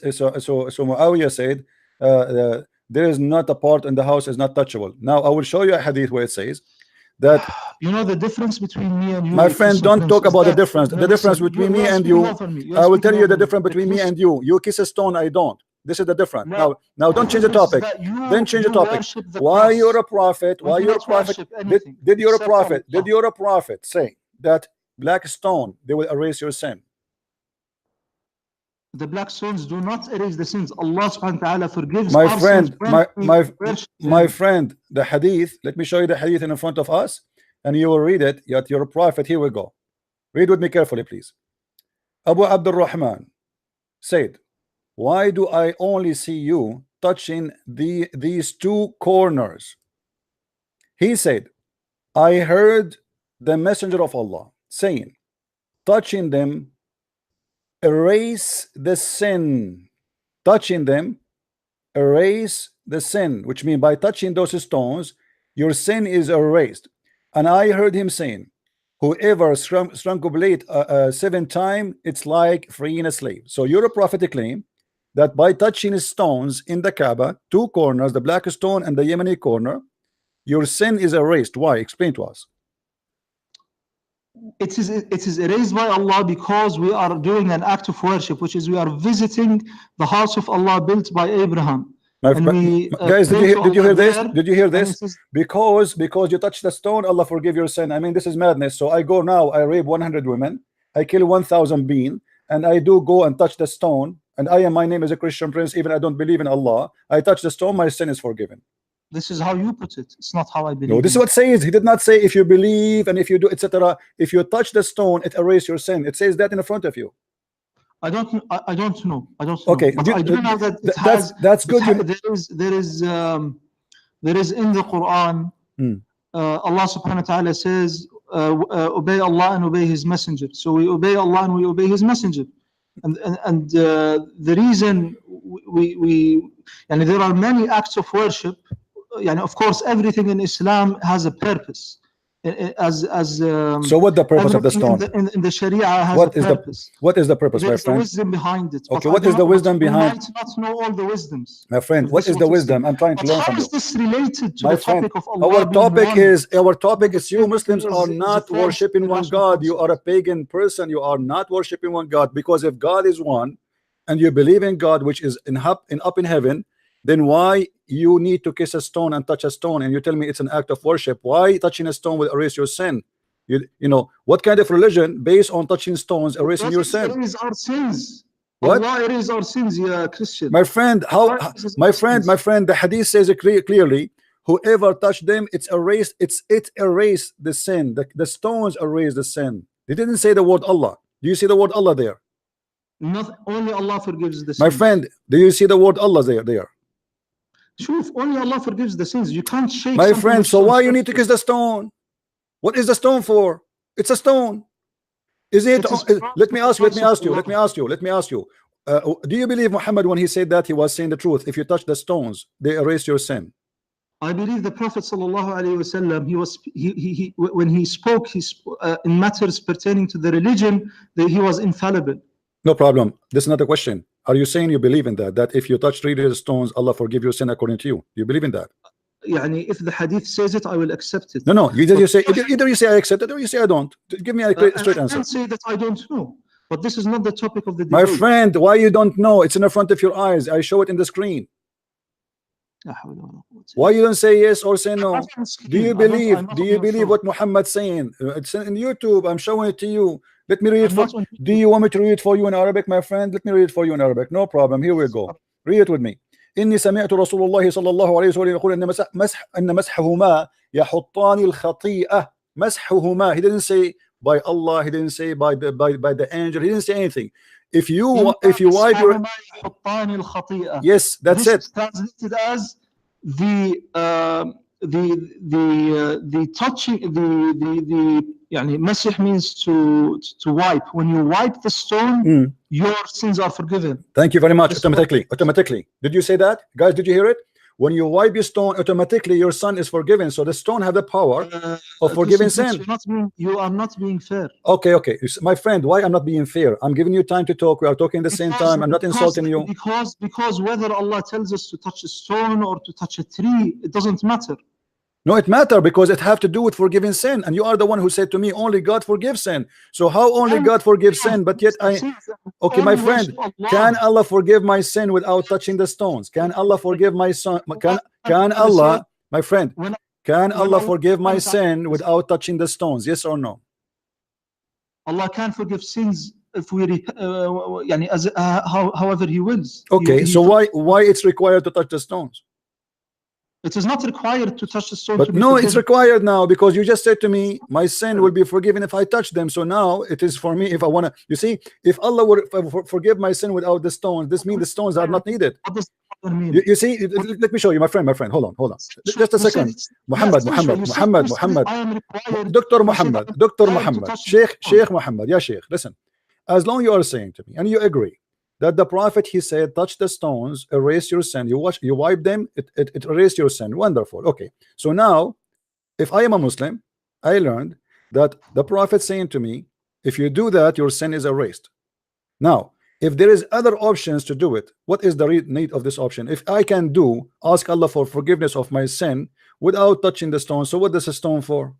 A: said, there is not a part in the house is not touchable. Now I will show you a hadith where it says that,
B: you know, the difference between me and you.
A: My friend, don't talk about the difference. The difference between me and you. I will tell you the difference between me and you. You kiss a stone, I don't. This is the difference. Now don't change the topic. Then change the topic. Why you're a prophet? Why you're a prophet? Did you're a prophet? Did you're a prophet say that black stone they will erase your sin?
B: The black stones do not erase the sins. Allah subhanahu wa ta'ala forgives.
A: My friend, my friend, the hadith. Let me show you the hadith in front of us, and you will read it. Yet you're a prophet. Here we go. Read with me carefully, please. Abu Abdul Rahman said, why do I only see you touching these two corners? He said, I heard the messenger of Allah saying, touching them erase the sin. Touching them erase the sin, which means by touching those stones your sin is erased. And I heard him saying, whoever strangulate 7 times, it's like freeing a slave. So your prophetic claim that by touching stones in the Kaaba, 2 corners, the black stone and the Yemeni corner, your sin is erased. Why? Explain to us.
B: It is erased by Allah because we are doing an act of worship, which is we are visiting the house of Allah built by Abraham.
A: Guys, did you hear this? Did you hear this? Because you touch the stone, Allah forgive your sin. I mean, this is madness. So I go now, I rape 100 women, I kill 1,000 beings, and I do go and touch the stone, and my name is a Christian prince, even I don't believe in Allah. I touch the stone, my sin is forgiven.
B: This is how you put it. It's not how I believe.
A: No, this is what it says. He did not say if you believe and if you do, etc. If you touch the stone, it erases your sin. It says that in front of you.
B: I don't know.
A: Okay,
B: but I do know that
A: that's good.
B: There is in the Quran. Allah subhanahu wa ta'ala says, obey Allah and obey His messenger. So we obey Allah and we obey His messenger. And the reason and there are many acts of worship. Of course, everything in Islam has a purpose. So
A: what the purpose of the stone?
B: In the Sharia has a purpose.
A: What is the purpose, my friend?
B: There's the wisdom behind it.
A: Okay, what is the wisdom behind?
B: We might not know all the wisdoms.
A: My friend, what is the wisdom? I'm trying to learn from you.
B: How is this related to the topic of Allah?
A: Our topic is you Muslims are not worshipping one God. You are a pagan person. You are not worshipping one God, because if God is one and you believe in God, which is up in heaven, then why you need to kiss a stone and touch a stone, and you tell me it's an act of worship? Why touching a stone will erase your sin? You know what kind of religion based on touching stones erasing your sin?
B: Erase our sins.
A: What?
B: Allah erase our sins, yeah, Christian.
A: My friend, my friend, the hadith says it clearly. Whoever touched them, it's erased. It erased the sin. The stones erase the sin. They didn't say the word Allah. Do you see the word Allah there?
B: Not only Allah forgives the sins.
A: My friend, do you see the word Allah there?
B: Sure, only Allah forgives the sins. You can't shake.
A: My friend, so why you need to kiss the stone? What is the stone for? It's a stone. Is it? Let me ask you. Do you believe Muhammad when he said that he was saying the truth? If you touch the stones, they erase your sin.
B: I believe the Prophet sallallahu alaihi wasallam. When he spoke, in matters pertaining to the religion, he was infallible.
A: No problem. This is not a question. Are you saying you believe in that? That if you touch 3 stones, Allah forgive your sin according to you? Do you believe in that?
B: If the hadith says it, I will accept it.
A: No. Either you say I accept it, or you say I don't. Give me a straight answer.
B: I can't say that I don't know, but this is not the topic of the debate.
A: My friend, why you don't know? It's in the front of your eyes. I show it in the screen. Why you don't say yes or say no? Do you believe?
B: I'm not
A: Do you
B: on
A: believe
B: your
A: what Muhammad's saying? It's in YouTube. I'm showing it to you. Let me read it
B: I'm
A: for.
B: not on
A: Do you want me to read it for you in Arabic, my friend? Let me read it for you in Arabic. No problem. Here we go. Read it with me. إني سمعت رسول الله صلى الله عليه وسلم يقول إن مسحهما يحطان الخطيئة. مسحهما. He didn't say by Allah. He didn't say by the angel. He didn't say anything. If you wipe your
B: يحطان الخطيئة.
A: yes, that's
B: This
A: it.
B: is translated as the touching the يعني مسح means to wipe. When you wipe the stone, your sins are forgiven.
A: Thank you very much. Automatically. Did you say that, guys? Did you hear it? When you wipe your stone, automatically your son is forgiven. So the stone have the power of forgiving sin.
B: You are not being fair.
A: Okay. My friend, why I'm not being fair? I'm giving you time to talk. We are talking at the same time. I'm not insulting you.
B: Because whether Allah tells us to touch a stone or to touch a tree, it doesn't matter.
A: No, it matters because it have to do with forgiving sin. And you are the one who said to me, only God forgives sin. So how only God forgives sin? But yet okay, my friend, can Allah forgive my sin without touching the stones? Can Allah forgive my son? Can Allah, my friend, can Allah forgive my sin without touching the stones? Yes or no?
B: Allah can forgive sins if we however He wills.
A: Okay, so why it's required to touch the stones?
B: It is not required to touch the stone.
A: But no, it's required now because you just said to me, my sin will be forgiven if I touch them. So now it is for me if I want to. You see, if Allah would forgive my sin without the stones, this means the stones are not needed.
B: What does that mean?
A: You see, let me show you, my friend. Hold on. Just a second. Muhammad. Dr. Muhammad. Sheikh Muhammad. Yeah, Sheikh. Listen, as long you are saying to me and you agree that the Prophet, he said, touch the stones, erase your sin. You wipe them, it erase your sin. Wonderful. Okay. So now, if I am a Muslim, I learned that the Prophet saying to me, if you do that, your sin is erased. Now, if there is other options to do it, what is the need of this option? If I can ask Allah for forgiveness of my sin without touching the stone, so what is a stone for?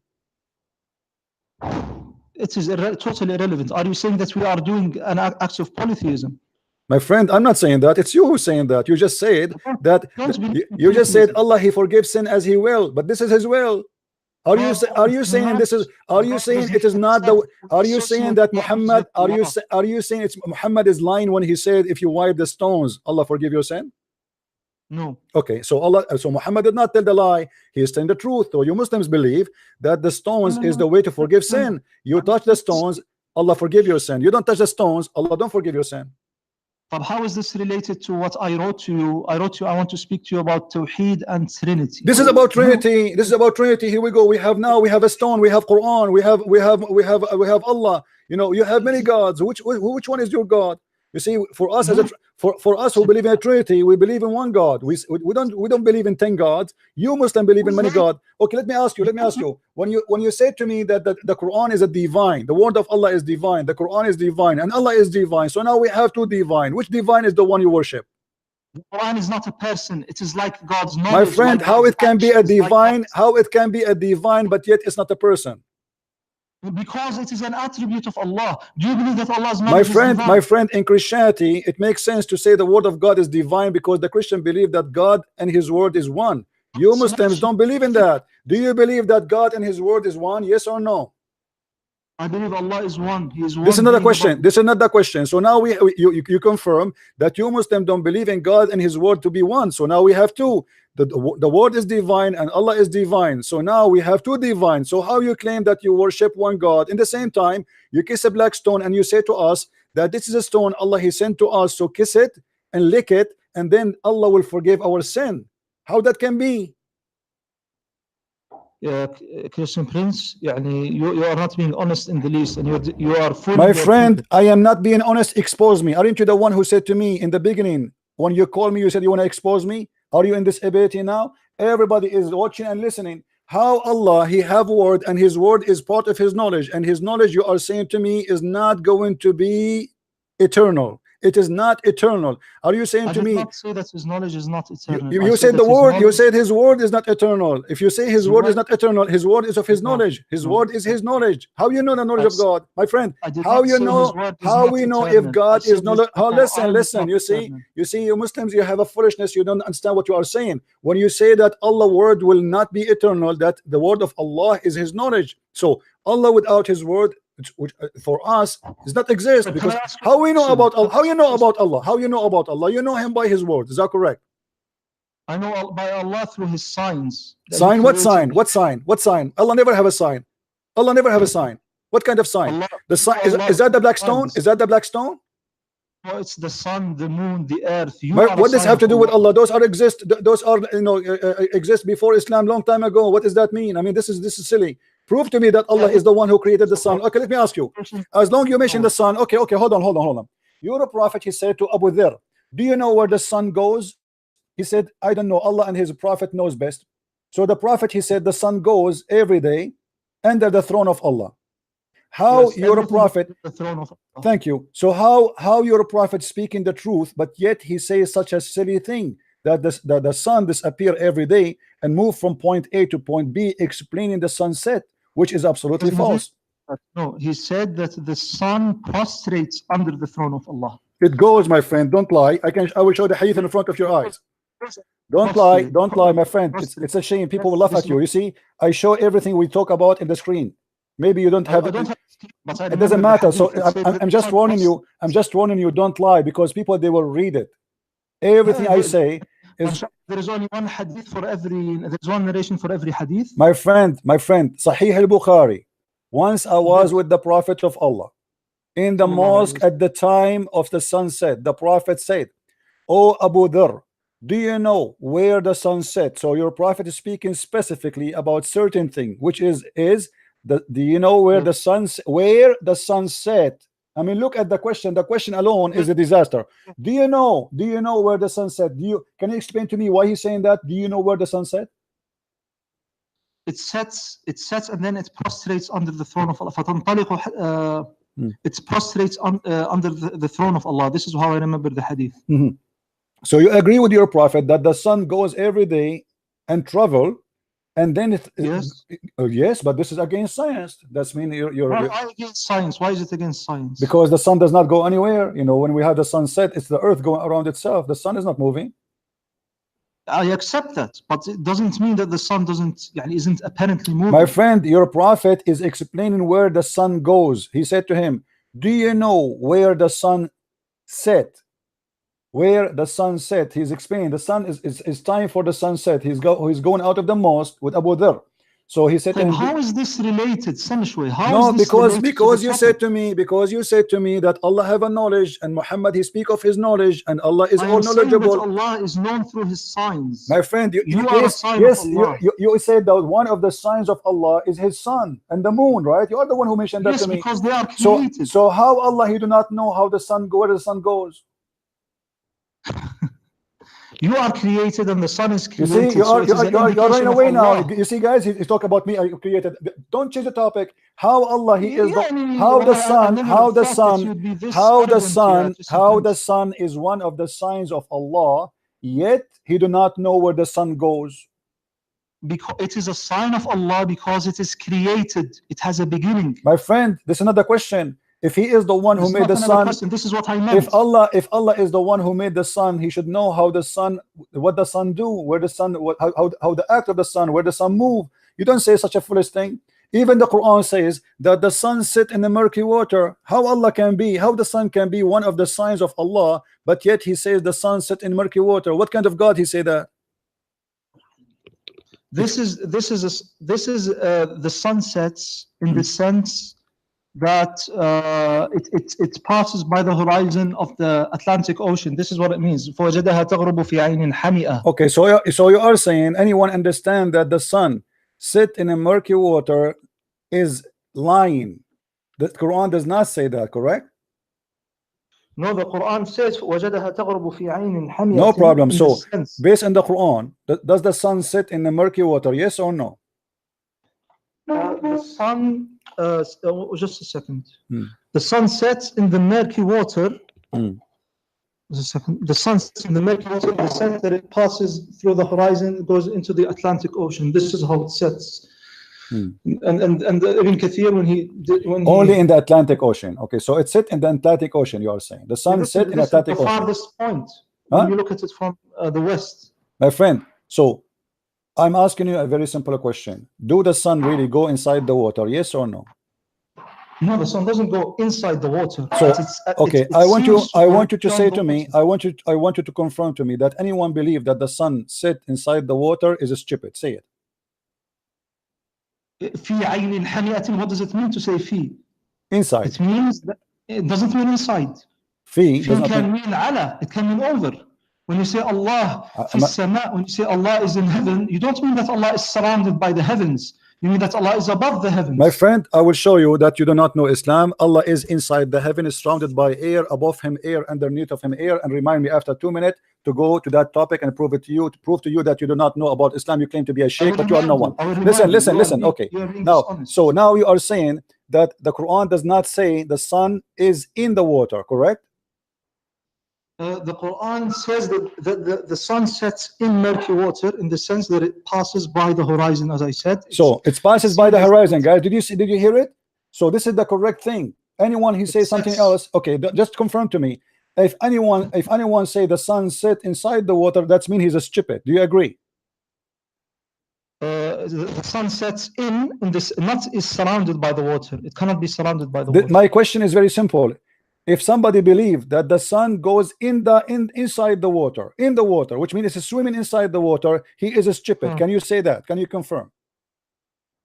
B: It is totally irrelevant. Are you saying that we are doing an act of polytheism?
A: My friend, I'm not saying that. It's you who's saying that. You just said that. You just said Allah, He forgives sin as He will, but this is His will. Are you saying this is? Are you saying it is not the? Are you saying that Muhammad? Are you saying it's Muhammad is lying when he said if you wipe the stones, Allah forgive your sin?
B: No.
A: Okay, so Muhammad did not tell the lie. He is telling the truth. So you Muslims believe that the stones is the way to forgive sin. You touch the stones, Allah forgive your sin. You don't touch the stones, Allah don't forgive your sin.
B: But how is this related to what I wrote to you? I want to speak to you about Tawheed and Trinity.
A: This is about Trinity. This is about Trinity. Here we go. We have a stone. We have Quran. We have Allah. You know, you have many gods. Which one is your God? You see, for us for us who believe in a Trinity, we believe in one God. We don't believe in 10 gods. You Muslim believe in many gods. Okay, let me ask you. When you say to me that the Quran is a divine, the word of Allah is divine, the Quran is divine, and Allah is divine. So now we have two divine. Which divine is the one you worship?
B: The Quran is not a person. It is like God's knowledge.
A: My friend, how it can be a divine? How it can be a divine, but yet it's not a person?
B: Because it is an attribute of Allah. Do you believe that Allah's knowledge is divine?
A: My friend, in Christianity, it makes sense to say the word of God is divine because the Christian believe that God and His word is one. You Muslims don't believe in that. Do you believe that God and His word is one? Yes or no?
B: I believe Allah is one. He is one.
A: This is not a question. This is not the question. So now you confirm that you Muslims don't believe in God and His word to be one. So now we have two. The word is divine and Allah is divine. So now we have two divine. So how you claim that you worship one God? In the same time, you kiss a black stone and you say to us that this is a stone Allah He sent to us. So kiss it and lick it, and then Allah will forgive our sin. How that can be?
B: Christian Prince, you are not being honest in the least, and you are full.
A: My friend, I am not being honest. Expose me. Aren't you the one who said to me in the beginning when you called me, you said you want to expose me? Are you in this ability now? Everybody is watching and listening. How Allah, He have word, and His word is part of His knowledge, and His knowledge, you are saying to me, is not going to be eternal. It is not eternal. Are you saying
B: I
A: to
B: did
A: me?
B: not say that his knowledge is not eternal.
A: You said the word. You said his word is not eternal. If you say his word is not eternal, his word is of his knowledge. His word is his knowledge. How you know the knowledge of God, my friend? How you know? How we know if God is knowledge? Oh, listen. You see, you Muslims, you have a foolishness. You don't understand what you are saying. When you say that Allah's word will not be eternal, that the word of Allah is his knowledge. So Allah without his word, which for us does not exist, because how we know about Allah? How you know about Allah? How you know about Allah? You know him by his word. Is that correct?
B: I know by Allah through his signs.
A: Sign? What sign? What sign? What sign? Allah never have a sign. Allah never have a sign. What kind of sign?
B: Allah,
A: The sign is that the black stone? Is that the black stone?
B: No, it's the sun, the moon, the earth.
A: What does have to do with Allah? Those are exist. Those are exist before Islam, long time ago. What does that mean? I mean, this is silly. Prove to me that Allah is the one who created the sun. Okay, let me ask you. As long as you mention the sun, okay, hold on. You're a prophet. He said to Abu Dharr, do you know where the sun goes? He said, I don't know. Allah and his prophet knows best. So the prophet, he said, the sun goes every day under the throne of Allah. How you're a prophet?
B: The throne of Allah.
A: Thank you. So how you're a prophet speaking the truth, but yet he says such a silly thing that the sun disappear every day and move from point A to point B, explaining the sunset, which is absolutely false.
B: No, he said that the sun prostrates under the throne of Allah.
A: It goes, my friend. Don't lie. I will show the hadith in front of your eyes. Don't lie, my friend. It's a shame. People will laugh at you. You see, I show everything we talk about in the screen. Maybe you don't have it. It doesn't matter. So I'm just warning you. I'm just warning you. Don't lie, because people, they will read it. Everything I say is.
B: There is only one hadith for every. There's one narration for every hadith.
A: My friend, Sahih al-Bukhari. Once I was with the Prophet of Allah in the mosque at the time of the sunset. The Prophet said, "O Abu Dharr, do you know where the sun set?" So your Prophet is speaking specifically about certain thing, which is do you know where the sun set? I mean, look at the question. The question alone is a disaster. Do you know where the sun set? Can you explain to me why he's saying that? Do you know where the sun set?
B: It sets, and then it prostrates under the throne of Allah. It prostrates under the throne of Allah. This is how I remember the hadith.
A: So you agree with your Prophet that the sun goes every day and travel, and then yes, but this is against science. That's mean you're
B: why against science? Why is it against science?
A: Because the sun does not go anywhere. You know, when we have the sunset, it's the earth going around itself. The sun is not moving.
B: I accept that, but it doesn't mean that the sun isn't apparently moving.
A: My friend, your Prophet is explaining where the sun goes. He said to him, do you know where the sun set? Where the sun set? He's explaining the sun is time for the sunset. He's going out of the mosque with Abu Dharr. So he said to him,
B: how is this related?
A: Because you said to me that Allah have a knowledge, and Muhammad, he speak of his knowledge, and Allah is all knowledgeable.
B: Allah is known through his signs.
A: My friend, you said that one of the signs of Allah is his sun and the moon, right? You are the one who mentioned that to me.
B: Because they are created.
A: So how Allah, he do not know how the sun where the sun goes?
B: You are created and the sun is created.
A: You see, you're running away now. You see, guys, he's talking about me. I created. Don't change the topic. How Allah, he is how the sun is one of the signs of Allah, yet he do not know where the sun goes.
B: Because it is a sign of Allah, because it is created. It has a beginning.
A: My friend, this is another question. If he is the one who made the sun,
B: this is what I meant.
A: If Allah is the one who made the sun, he should know how the sun, what the sun do, where the sun, how the act of the sun, where the sun move. You don't say such a foolish thing. Even the Quran says that the sun sit in the murky water. How the sun can be one of the signs of Allah, but yet he says the sun sit in murky water. What kind of God he say that?
B: This is the sun sets in the sense that it passes by the horizon of the Atlantic Ocean. This is what it means.
A: Okay, so you are saying anyone understand that the sun sit in a murky water is lying. The Quran does not say that, correct?
B: No, the Quran says
A: no problem. So based on the Quran, does the sun sit in the murky water, yes or no?
B: The sun just a second. The sun sets in the murky water The sun sets in the Milky Way in the sense that it passes through the horizon, it goes into the Atlantic Ocean. This is how it sets. And Ibn Kathir,
A: only in the Atlantic Ocean. Okay, so it's set in the Atlantic Ocean. You are saying the sun set in the Atlantic Ocean.
B: The farthest point. When you look at it from the west.
A: My friend, so I'm asking you a very simple question. Do the sun really go inside the water? Yes or no?
B: No, the sun doesn't go inside the water.
A: So okay, I want you to say to me, I want you to confirm to me that anyone believe that the sun set inside the water is stupid. Say it.
B: What does it mean to say fi?
A: Inside.
B: It means that it doesn't mean inside.
A: Fi
B: can mean ala. It can mean over. When you say Allah fi sama, when you say Allah is in heaven, you don't mean that Allah is surrounded by the heavens. You mean that Allah is above the heavens.
A: My friend, I will show you that you do not know Islam. Allah is inside the heaven, is surrounded by air, above him air, underneath of him air. And remind me after 2 minutes to go to that topic and prove it to you, to prove to you that you do not know about Islam. You claim to be a sheikh, but you are no one. Listen. Okay. Now, so now you are saying that the Quran does not say the sun is in the water, correct?
B: The Quran says that the sun sets in murky water in the sense that it passes by the horizon, as I said.
A: So it passes by the horizon, guys. Did you hear it? So this is the correct thing. Anyone who says something else, okay, just confirm to me. If anyone say the sun set inside the water, that means he's a stupid. Do you agree?
B: The sun sets in this, not is surrounded by the water. It cannot be surrounded by the water.
A: My question is very simple. If somebody believes that the sun goes inside the water, which means it's swimming inside the water, he is a stupid. Can you say that? Can you confirm?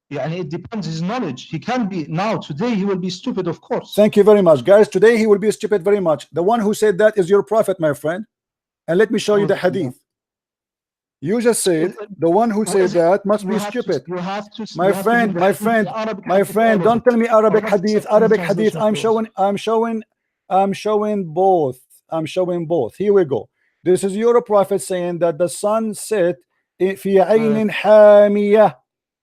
B: Yeah, and it depends his knowledge. He can be today he will be stupid, of course.
A: Thank you very much, guys. Today he will be stupid very much. The one who said that is your prophet, my friend. And let me show you the hadith. You just said the one who said that must be stupid. My friend, don't tell me Arabic hadith. I'm showing both. Here we go. This is your prophet saying that the sun set fi aynin hamiyah.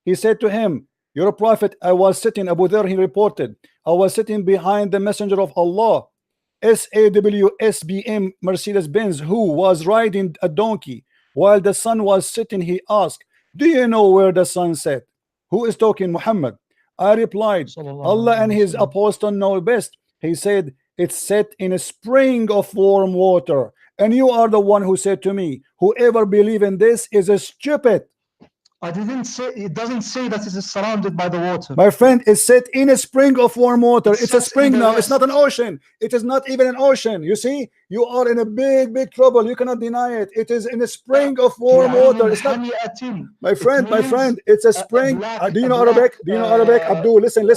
A: He said to him, your prophet, I was sitting, Abu Dharr, he reported, I was sitting behind the messenger of Allah, SAWSBM Mercedes-Benz, who was riding a donkey while the sun was sitting. He asked, do you know where the sun set? Who is talking? Muhammad. I replied, Allah and his apostle know best. He said, it's set in a spring of warm water. And you are the one who said to me, whoever believe in this is a stupid.
B: I didn't say, it doesn't say that it is surrounded by the water.
A: My friend, it's set in a spring of warm water. It's a spring now. It's not an ocean. It is not even an ocean. You see, you are in a big trouble. You cannot deny it. It is in a spring of warm water. It's not, my friend, it's a spring. Do you know Arabic? Abdul, listen.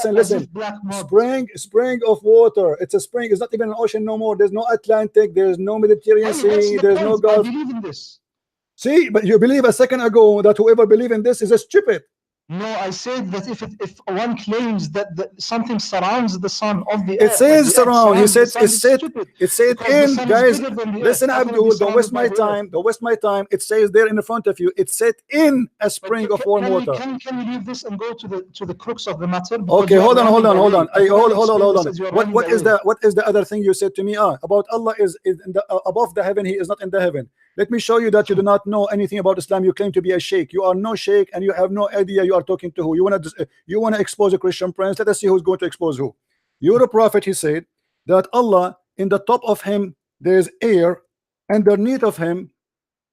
A: Spring of water. It's a spring. It's not even an ocean no more. There's no Atlantic. There's no Mediterranean Sea. There's no Gulf.
B: I believe in this.
A: See, but you believe a second ago that whoever believes in this is a stupid.
B: No, I said that if one claims that something surrounds the sun of the
A: earth, it says surround. He said it said in, guys. Listen, Abdul, don't waste my time. It says there in the front of you. It's set in a spring of warm water.
B: Can you leave this and go to the crux of the matter?
A: Okay, hold on. What is the other thing you said to me? About Allah is above the heaven. He is not in the heaven. Let me show you that you do not know anything about Islam. You claim to be a sheikh. You are no sheikh, and you have no idea you are talking to who. You want to expose a Christian prince. Let us see who's going to expose who. You're a prophet. He said that Allah, in the top of him there is air, underneath of him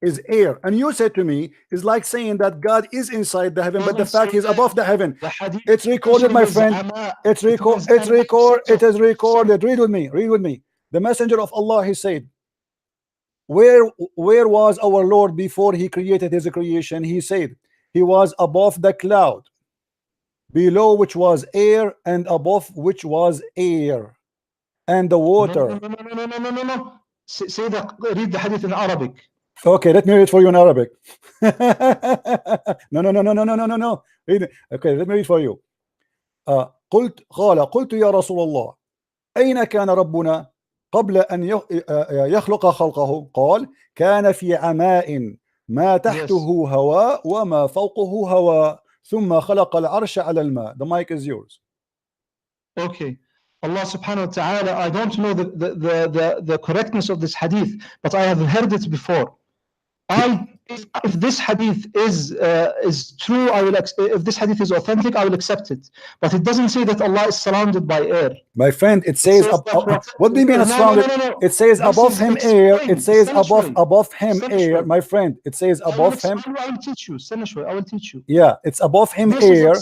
A: is air. And you said to me, it's like saying that God is inside the heaven, but the fact He's above the heaven. It's recorded, my friend. It is recorded. Read with me. The messenger of Allah, he said, where was our Lord before he created his creation? He said he was above the cloud, below which was air, and above which was air, and the water.
B: No. Say that. Read the hadith in Arabic.
A: Okay, let me read for you in Arabic. No. Okay, let me read for you. قلت يا رسول الله أين كان ربنا قبل أن يخلق خلقه؟ قال كان في عماء ما تحته هواء وما فوقه هواء ثم خلق العرش على الماء. The mic is yours.
B: Okay. Allah subhanahu wa ta'ala, I don't know the correctness of this hadith, but I have heard it before. If this hadith is true, if this hadith is authentic, I will accept it. But it doesn't say that Allah is surrounded by air.
A: My friend, it says, what do you mean it's surrounded?
B: No.
A: It says above him air. It says above him air. My friend, it says above him.
B: I will teach you. I will teach you.
A: Yeah, it's above him air,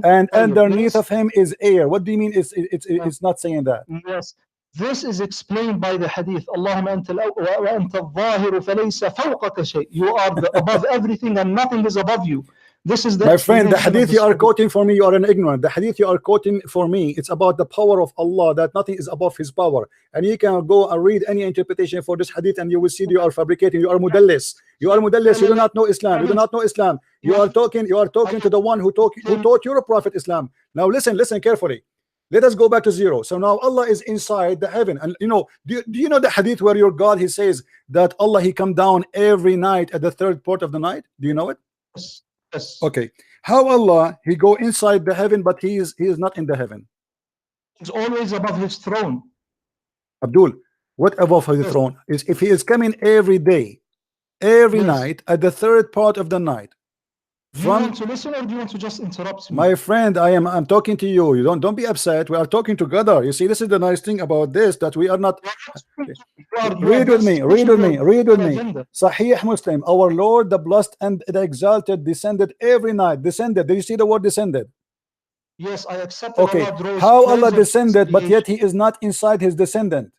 A: and underneath of him is air. What do you mean? It's not saying that.
B: Yes. This is explained by the hadith. Allahumma anta al-zahiru falaysa fawqaka shay. You are above everything and nothing is above you. This is the
A: my friend, the hadith you are quoting for me, you are an ignorant. The hadith you are quoting for me, it's about the power of Allah, that nothing is above his power. And you can go and read any interpretation for this hadith and you will see you are fabricating. You are mudallis. You are mudallis. You do not know Islam. You do not know Islam. You are talking to the one who taught your prophet Islam. Now listen carefully. Let us go back to zero. So now Allah is inside the heaven, and you know, do you know the hadith where your God, he says that Allah, he come down every night at the third part of the night? Do you know it?
B: Yes.
A: Okay. How Allah, he go inside the heaven, but he is not in the heaven?
B: He's always above his throne.
A: Abdul, what above his throne is? If he is coming every day, every night at the third part of the night.
B: Do you want to listen or do you want to just interrupt me?
A: My friend, I'm talking to you. You don't be upset. We are talking together. You see, this is the nice thing about this, that we are not. Read with me. Sahih Muslim. Our Lord, the blessed and the exalted, descended every night. Descended. Do you see the word descended?
B: Yes, I accept.
A: Okay. How Allah descended, but yet he is not inside his descendant?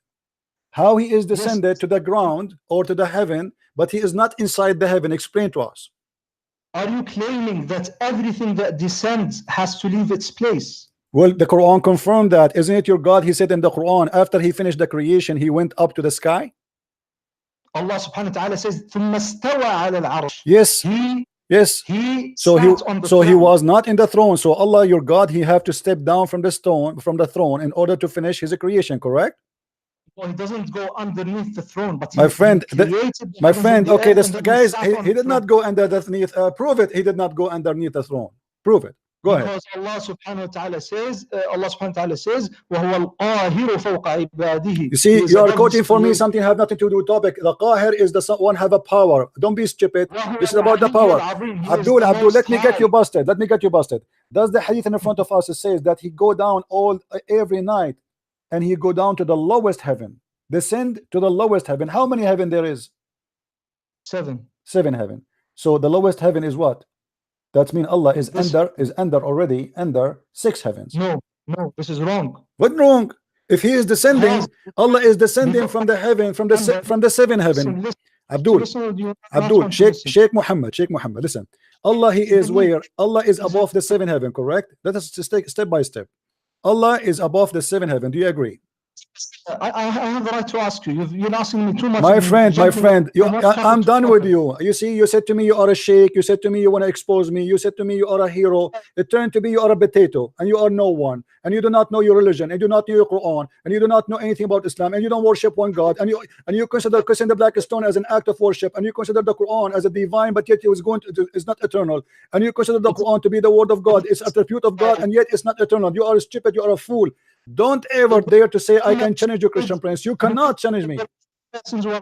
A: How he is descended to the ground or to the heaven, but he is not inside the heaven? Explain to us.
B: Are you claiming that everything that descends has to leave its place?
A: Well, the Quran confirmed that. Isn't it your God? He said in the Quran, after he finished the creation, he went up to the sky.
B: Allah subhanahu wa ta'ala says, ثُمَّ اسْتَوَى عَلَى الْعَرْشِ.
A: Yes. So he was not in the throne. So Allah, your God, he have to step down from the throne in order to finish his creation, correct?
B: Well, he doesn't go underneath the throne, but
A: my friend, okay, this guys, he did not go underneath. Prove it. He did not go underneath the throne. Prove it. Go ahead.
B: Because Allah subhanahu wa ta'ala says, وَهُوَ الْقَاهِرُ فَوْقَ عِبَادِهِ.
A: You see, you are quoting for me something have nothing to do with topic. The Qahir is the one have a power. Don't be stupid. This is about the power. Abdul, let me get you busted. Does the hadith in front of us says that he go down every night? And he go down to the lowest heaven, descend to the lowest heaven. How many heaven there is?
B: 7
A: heaven. So the lowest heaven is what? That means Allah is already under 6 heavens.
B: No, this is wrong.
A: What wrong? If he is descending, Allah is descending from the heaven, from the 7 heaven. Abdul, Sheikh Mohammed, listen. Allah, he is where? Allah is above the 7 heaven, correct? Let us take step by step. Allah is above the 7 heaven. Do you agree?
B: I have the right to ask you. You're asking me too much.
A: My friend, I'm done with you. You see, you said to me you are a sheikh. You said to me you want to expose me. You said to me you are a hero. It turned to be you are a potato and you are no one. And you do not know your religion. And you do not know your Quran. And you do not know anything about Islam. And you don't worship one God. And you consider kissing the black stone as an act of worship. And you consider the Quran as a divine, but yet it's not eternal. And you consider the Quran to be the word of God. It's attribute of God, and yet it's not eternal. You are stupid. You are a fool. Don't ever dare to say I can challenge you, Christian Prince. You cannot challenge me.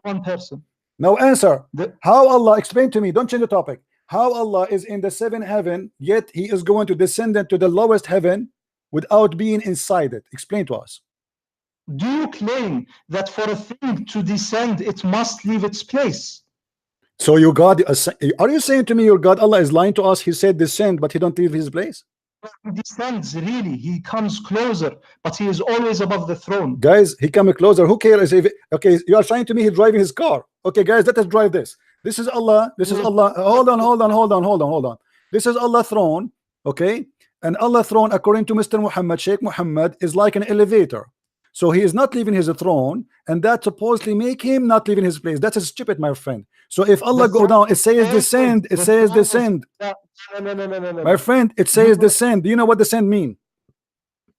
B: One person.
A: Now answer. How Allah, explain to me, don't change the topic. How Allah is in the 7 heaven, yet he is going to descend to the lowest heaven without being inside it. Explain to us.
B: Do you claim that for a thing to descend, it must leave its place?
A: So your God, are you saying to me your God Allah is lying to us? He said descend, but he don't leave his place?
B: He descends, really. He comes closer, but he is always above the throne.
A: Guys, he come closer. Who cares if okay, you are saying to me he's driving his car. Okay, guys, let us drive this. This is Allah. This is Allah. Hold on. This is Allah throne. Okay, and Allah throne, according to Mr. Muhammad, Sheikh Muhammad, is like an elevator. So he is not leaving his throne, and that supposedly make him not leaving his place. That's stupid, my friend. So if Allah go down, it says descend. It says descend.
B: No.
A: My friend, it says descend. Do you know what descend mean?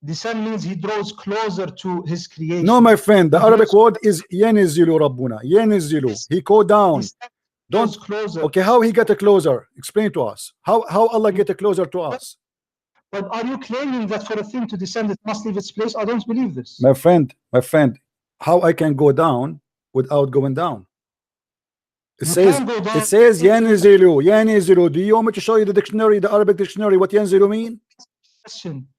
B: Descend means he draws closer to his creation.
A: No, my friend, the Arabic word is yenizilu rabbuna. Yenizilu. He go down. Don't
B: closer.
A: Okay, how he get a closer? Explain to us. How Allah get a closer to us?
B: But are you claiming that for a thing to descend, it must leave its place? I don't believe this.
A: My friend, how I can go down without going down? It says yanzilu. Do you want me to show you the dictionary, the Arabic dictionary, what yanzilu mean?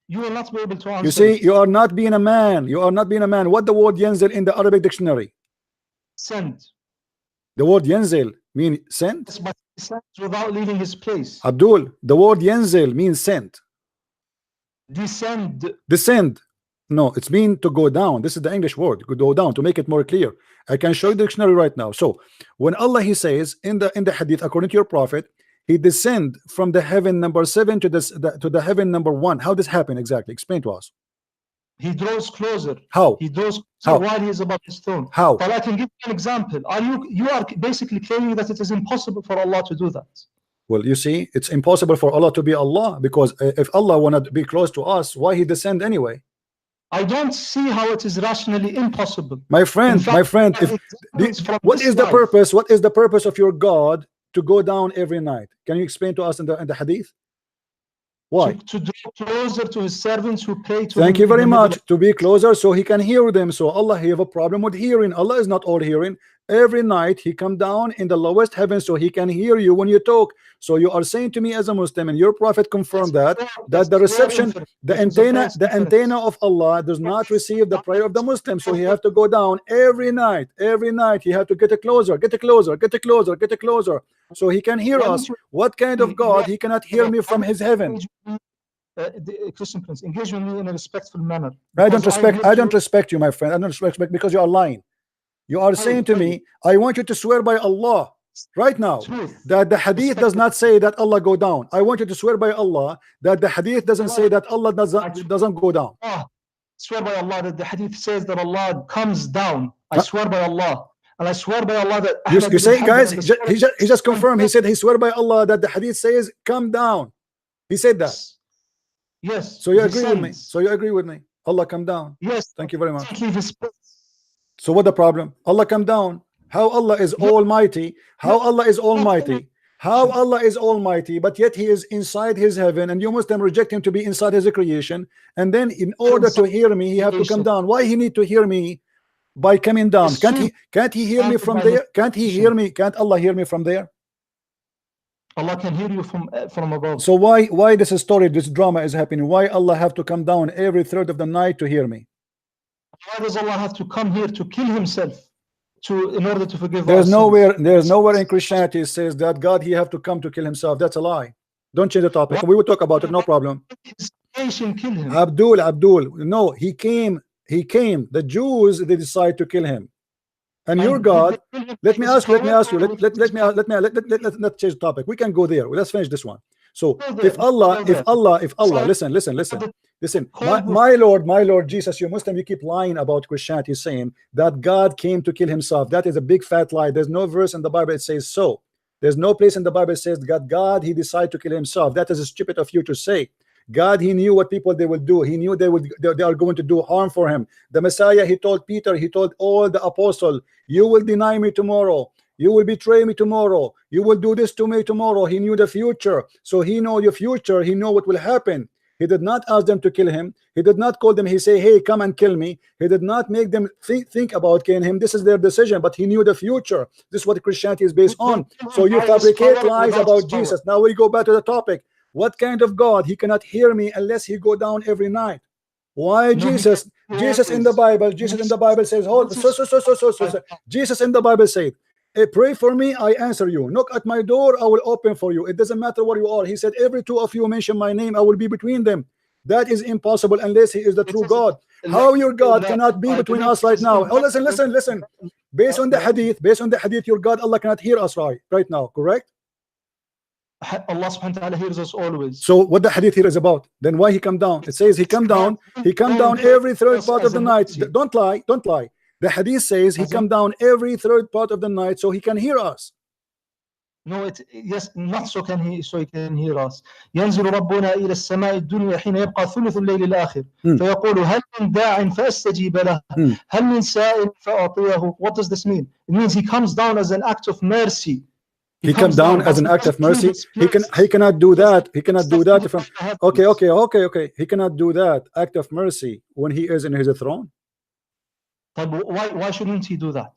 B: You will not be able to answer.
A: You see, you are not being a man. You are not being a man. What the word yanzil in the Arabic dictionary?
B: Send.
A: The word yanzil mean sent?
B: Yes, but he sends without leaving his place.
A: Abdul, the word yanzil means sent. Descend. No, it's mean to go down. This is the English word, go down, to make it more clear. I can show you the dictionary right now. So when Allah, he says in the hadith, according to your prophet, he descend from the heaven number 7 to the heaven number 1. How this happen exactly? Explain to us.
B: He draws closer.
A: How?
B: He draws closer while he is above his throne.
A: How?
B: But I can give you an example. You are basically claiming that it is impossible for Allah to do that.
A: Well, you see, it's impossible for Allah to be Allah, because if Allah wanted to be close to us, why he descend anyway?
B: I don't see how it is rationally impossible.
A: My friend, what is the purpose? What is the purpose of your God to go down every night? Can you explain to us in the hadith? Why?
B: To draw closer to his servants who pray to
A: Thank you very much. To be closer so he can hear them. So Allah, he have a problem with hearing. Allah is not all hearing. Every night he come down in the lowest heaven so he can hear you when you talk. So you are saying to me as a Muslim, and your prophet confirmed that the reception, the antenna of Allah does not receive the prayer of the Muslim. So he have to go down every night. Every night he have to get closer, so he can hear us. What kind of God? He cannot hear me from his heaven.
B: The Christian Prince, engage with me in a respectful manner.
A: I don't respect you, my friend. I don't respect, because you are lying. You are saying to me, I want you to swear by Allah right now that the hadith does not say that Allah go down. I want you to swear by Allah that the hadith doesn't say that Allah doesn't go down.
B: Swear by Allah that the hadith says that Allah comes down. I swear by Allah. And I swear by Allah that
A: you say, guys, he just confirmed. He said he swear by Allah that the hadith says come down. He said that.
B: Yes.
A: So you agree with me? So you agree with me? Allah come down.
B: Yes.
A: Thank you very much. So what the problem? Allah come down. How Allah is almighty? How Allah is almighty? How Allah is almighty, but yet he is inside his heaven, and you must then reject him to be inside his creation. And then in order to hear me, he have to come down. Why he need to hear me by coming down? Can't he hear me from there? Can't he hear me? Can't Allah hear me from there?
B: Allah can hear you from above.
A: So why this story, this drama is happening? Why Allah have to come down every third of the night to hear me?
B: Why does Allah have to come here to kill himself in order to forgive us?
A: There's nowhere in Christianity it says that God he have to come to kill himself. That's a lie. Don't change the topic. We will talk about it, no problem.
B: His nation kill him.
A: Abdul, no, he came. The Jews, they decide to kill him. And your God, let me ask you, let's change the topic. We can go there. Let's finish this one. So if Allah, listen, my Lord Jesus, you Muslim, you keep lying about Christianity, saying that God came to kill himself. That is a big fat lie. There's no verse in the Bible that says so. There's no place in the Bible that says that God he decided to kill himself. That is stupid of you to say. God, he knew what people they will do. He knew they are going to do harm for him. The Messiah, he told Peter, he told all the apostles, you will deny me tomorrow. You will betray me tomorrow. You will do this to me tomorrow. He knew the future. So he know your future. He know what will happen. He did not ask them to kill him. He did not call them. He say, hey, come and kill me. He did not make them think about killing him. This is their decision, but he knew the future. This is what Christianity is based on. So you fabricate lies about Jesus. Now we go back to the topic. What kind of God? He cannot hear me unless he go down every night. Why Jesus? Jesus in the Bible says, Jesus in the Bible said, hey, pray for me, I answer you. Knock at my door, I will open for you. It doesn't matter where you are. He said, every two of you mention my name, I will be between them. That is impossible unless he is the true God. How your God cannot be between us right now? Oh, listen. Based on the hadith, your God, Allah cannot hear us right now, correct?
B: Allah subhanahu wa ta'ala hears us always.
A: So what the hadith here is about? Then why he come down? It says he come down every third part of the night. Don't lie. The hadith says he come down every third part of the night so he can hear us.
B: No, yes, not so he can hear us. ينزل ربنا إلى السماء الدنيا حين يبقى ثلث الليل الآخر فيقول هل من داع فأستجيب له هل من سائل فأعطيه. What does this mean? It means he comes down as an act of mercy.
A: He comes down as an act of mercy. He cannot do that. He cannot do that. Okay. He cannot do that act of mercy when he is in his throne.
B: Why shouldn't he do that?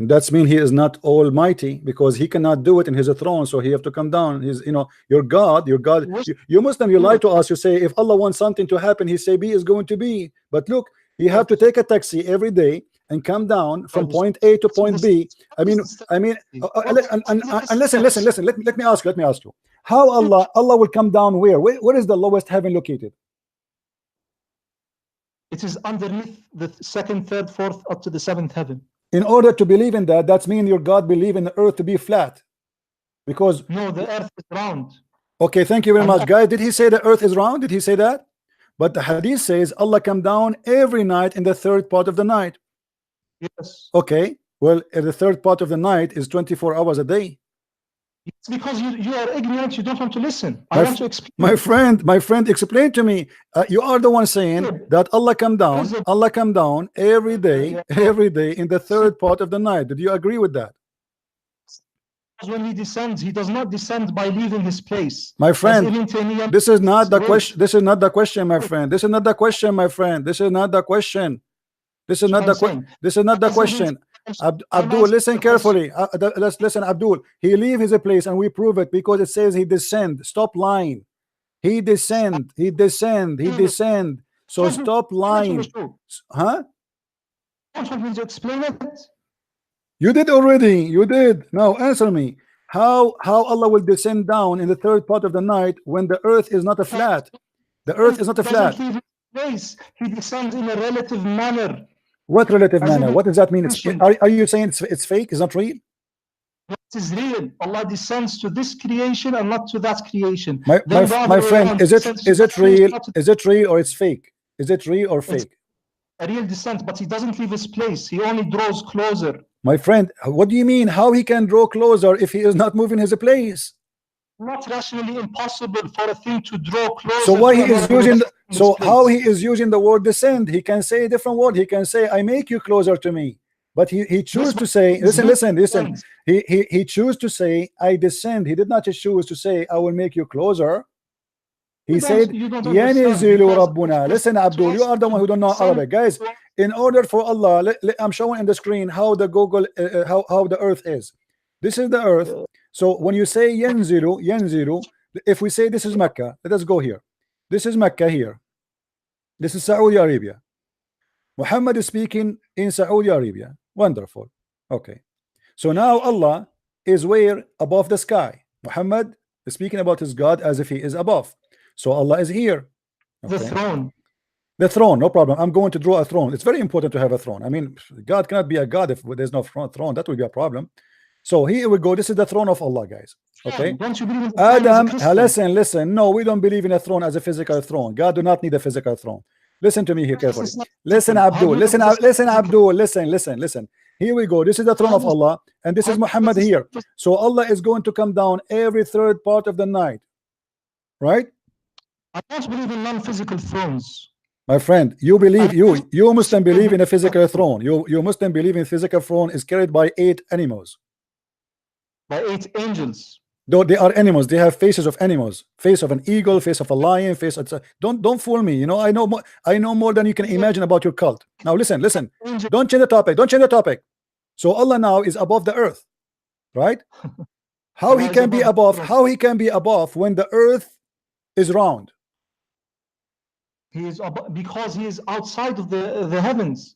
A: That's mean he is not almighty, because he cannot do it in his throne, so he have to come down. He's, you know, your God. You Muslim, you lie to us. You say if Allah wants something to happen, he say be is going to be. But look, you have to take a taxi every day and come down from point A to point B. I mean, and listen. Let me ask you. How Allah will come down where? Where is the lowest heaven located?
B: It is underneath the second, third, fourth, up to the seventh heaven.
A: In order to believe in that, that's mean your God believe in the earth to be flat, because
B: no, the earth is round.
A: Okay, thank you very much, guys. Did he say the earth is round? Did he say that? But the hadith says Allah come down every night in the third part of the night.
B: Yes.
A: Okay, well, if the third part of the night is 24 hours a day.
B: It's because you are ignorant. You don't want to listen. I want to explain.
A: My friend, explain to me. You are the one saying that Allah come down every day in the third part of the night. Did you agree with that?
B: When he descends, he does not descend by leaving his place.
A: My friend, this is not the question. This is not the question, my friend. This is not the question, my friend. This is not the question. This is not the question. This is not the question. Abdul, listen carefully. Let's listen, Abdul. He leave his place, and we prove it because it says he descend. Stop lying. He descend. So stop lying. Huh?
B: To explain it.
A: You did already. You did. Now answer me. How Allah will descend down in the third part of the night when the earth is not a flat? The earth is not a flat.
B: He descends in a relative manner.
A: What relative manner? What does that mean? Are you saying it's fake? It's not real?
B: It is real. Allah descends to this creation and not to that creation.
A: My friend, is it real? Is it real or it's fake? Is it real or fake?
B: A real descent, but he doesn't leave his place. He only draws closer.
A: My friend, what do you mean? How he can draw closer if he is not moving his place?
B: Not rationally impossible for a thing to draw closer.
A: So why he is using? How he is using the word descend? He can say a different word. He can say, "I make you closer to me," but he chose to say, "Listen." He chose to say, "I descend." He did not choose to say, "I will make you closer." He said, "Yanizilu Rabbuna." Listen, Abdul, you are the one who don't know Arabic, guys. In order for Allah, I'm showing on the screen how the Google, how the earth is. This is the earth. So when you say yanzilu, if we say this is Mecca, let us go here. This is Mecca here. This is Saudi Arabia. Muhammad is speaking in Saudi Arabia. Wonderful. Okay. So now Allah is where? Above the sky. Muhammad is speaking about his God as if he is above. So Allah is here.
B: Okay.
A: The throne, no problem. I'm going to draw a throne. It's very important to have a throne. I mean, God cannot be a God if there's no throne. That would be a problem. So here we go. This is the throne of Allah, guys. Okay.
B: Don't you believe in
A: Adam, listen. No, we don't believe in a throne as a physical throne. God do not need a physical throne. Listen to me here carefully. Listen, Abdul. Listen, Abdul. Listen. Here we go. This is the throne of Allah, and this is Muhammad here. So Allah is going to come down every third part of the night, right?
B: I don't believe in non-physical thrones.
A: My friend, you believe you Muslim believe in a physical throne. You Muslim believe in physical throne is carried by 8 animals.
B: By 8 angels.
A: Though they are animals, they have faces of animals, face of an eagle, face of a lion, face of don't fool me. You know, I know more than you can imagine about your cult. Now listen. Don't change the topic. So Allah now is above the earth, right? How he can be above? How he can be above when the earth is round?
B: He is because he is outside of the heavens.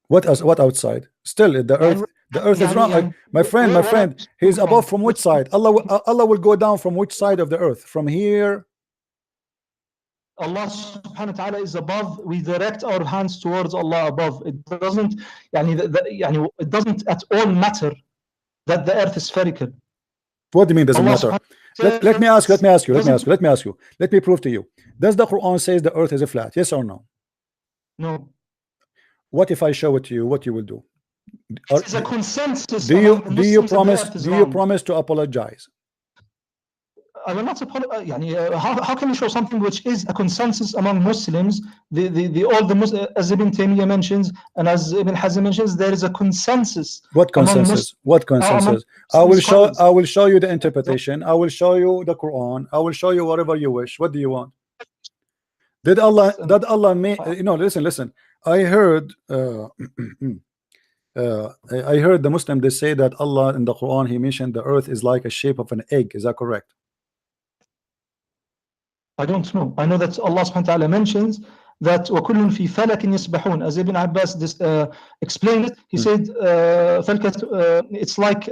A: What outside? Still the earth is round. My friend, he is above from which side? Allah will go down from which side of the earth? From here?
B: Allah subhanahu wa ta'ala is above. We direct our hands towards Allah above. It doesn't it doesn't at all matter that the earth is spherical.
A: What do you mean doesn't matter? Let me ask you. Let me prove to you. Does the Quran says the earth is a flat? Yes or no?
B: No.
A: What if I show it to you? What you will do?
B: It's a consensus.
A: Do you promise to apologize?
B: I will not how can you show something which is a consensus among Muslims? All the Muslims, as Ibn Taymiyyah mentions and as Ibn Hazm mentions, there is a consensus.
A: What consensus? What consensus? I will show you the interpretation. I will show you the Quran. I will show you whatever you wish. What do you want? Did Allah make, listen. I heard I heard the Muslim, they say that Allah in the Quran, he mentioned the earth is like a shape of an egg. Is that correct?
B: I don't know. I know that Allah subhanahu wa ta'ala mentions that وَكُلٌّ فِي فَلَكٍ يَسْبَحُونَ. As Ibn Abbas explained it, he said it's like